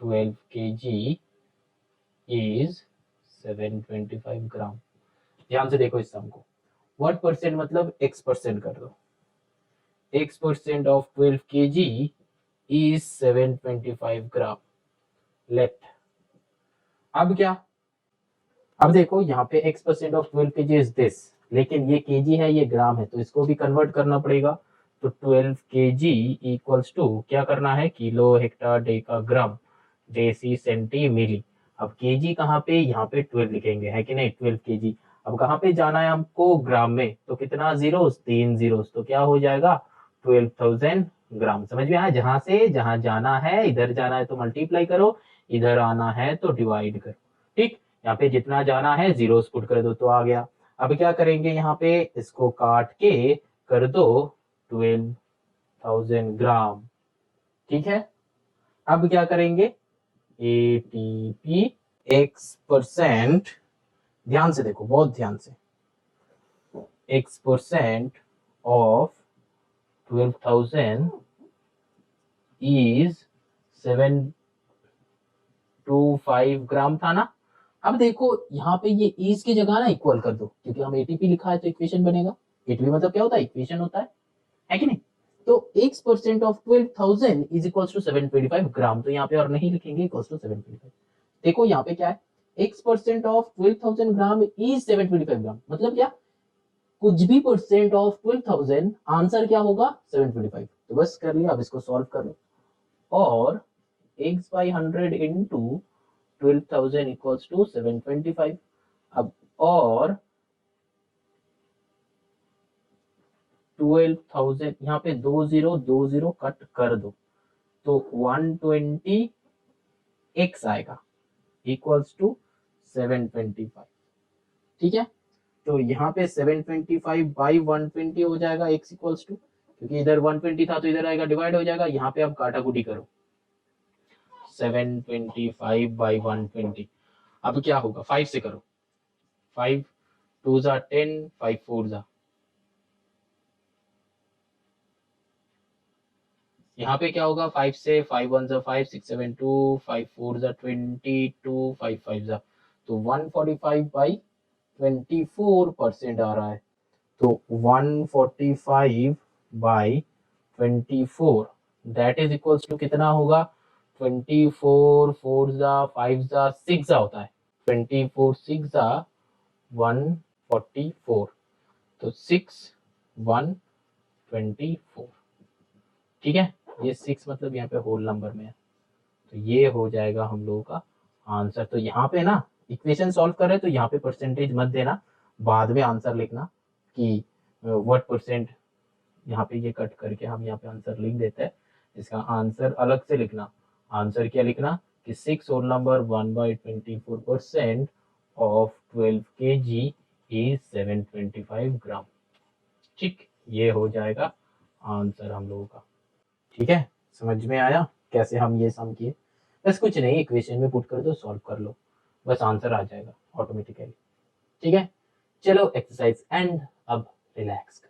12 kg is 725 ग्राम। ध्यान से देखो इस सम को, what percent मतलब x परसेंट कर दो, x percent of 12 kg is 725 gram. Let, अब क्या, अब देखो यहाँ पे x percent of 12 kg is this, लेकिन ये kg है ये ग्राम है, तो इसको भी कन्वर्ट करना पड़ेगा, तो 12 kg इक्वल्स टू क्या करना है, किलो हेक्टर डेका ग्राम डेसी सेंटी मिली। अब kg कहाँ पे, यहाँ पे 12 लिखेंगे, है कि नहीं, 12 kg। अब कहाँ पे जाना है हमको, ग्राम में, तो कितना जीरोस, 3 जीरोस, तो क्या हो जाएगा 12,000 ग्राम। समझ में आया, जहां से जहां जाना है, इधर जाना है तो मल्टीप्लाई करो, इधर आना है तो डिवाइड करो, ठीक, यहाँ पे जितना जाना है जीरोस पुट कर दो तो आ गया। अब क्या करेंगे, यहाँ पे इसको काट के कर दो 12,000 ग्राम, ठीक है। अब क्या करेंगे, एटीपी एक्स परसेंट, ध्यान से देखो बहुत ध्यान से, एक्स परसेंट ऑफ 12,000 इज 725 ग्राम था ना। अब देखो यहाँ पे ये इज की जगह ना इक्वल कर दो, क्योंकि हम एटीपी लिखा है तो इक्वेशन बनेगा, एटीपी मतलब क्या होता है, इक्वेशन होता है कि नहीं। तो x percent of 12,000 is equals to 725 gram, तो यहाँ पे और नहीं लिखेंगे, इक्वल्स टू 725। देखो यहाँ पे क्या है, x percent of 12,000 gram is 725 ग्राम, मतलब क्या, कुछ भी परसेंट ऑफ 12,000 आंसर क्या होगा 725, तो बस कर लिया। अब इसको सॉल्व करो, और x by 100 into 12,000 equals to 725। अब और 12,000 यहाँ पे 2 0 कट कर दो, तो 120 x आएगा इक्वल्स टू 725, ठीक है। तो यहाँ पे 725 बाई 120 हो जाएगा x इक्वल्स टू, क्योंकि इधर 120 था तो इधर आएगा डिवाइड हो जाएगा। यहाँ पे अब काटाकुटी करो 725 बाई 120, अब क्या होगा 5 से करो, 5 2 जा 10, 5 4 जा, यहाँ पे क्या होगा 5 से 5 1 जा 5 6 7 2 5 4 जा 22 5 5 जा, तो 145 बाई 24% आ रहा है। तो 145 by 24 that is equals to कितना होगा, 24 4 जा 5 जा 6 जा होता है, 24 6 जा 144, तो 6 124, ठीक है। ये 6 मतलब यहाँ पे होल नंबर में है, तो ये हो जाएगा हम लोगों का आंसर। तो यहाँ पे ना इक्वेशन सॉल्व कर रहे हैं तो यहाँ पे परसेंटेज मत देना, बाद में आंसर लिखना कि व्हाट परसेंट, यहाँ पे ये कट करके हम यहाँ पे आंसर लिख देते हैं, इसका आंसर अलग से लिखना। आंसर क्या लिखना कि 6 whole number 1/24% of 12 kg is 725 gram, ठीक, ये हो जाएगा आंसर हम लोगों का। ठीक है, समझ में आया कैसे हम ये सम किए? बस कुछ नहीं, इक्वेशन में पुट कर दो, सॉल्व कर लो, बस आंसर आ जाएगा ऑटोमेटिकली। ठीक है, चलो एक्सरसाइज एंड, अब रिलैक्स।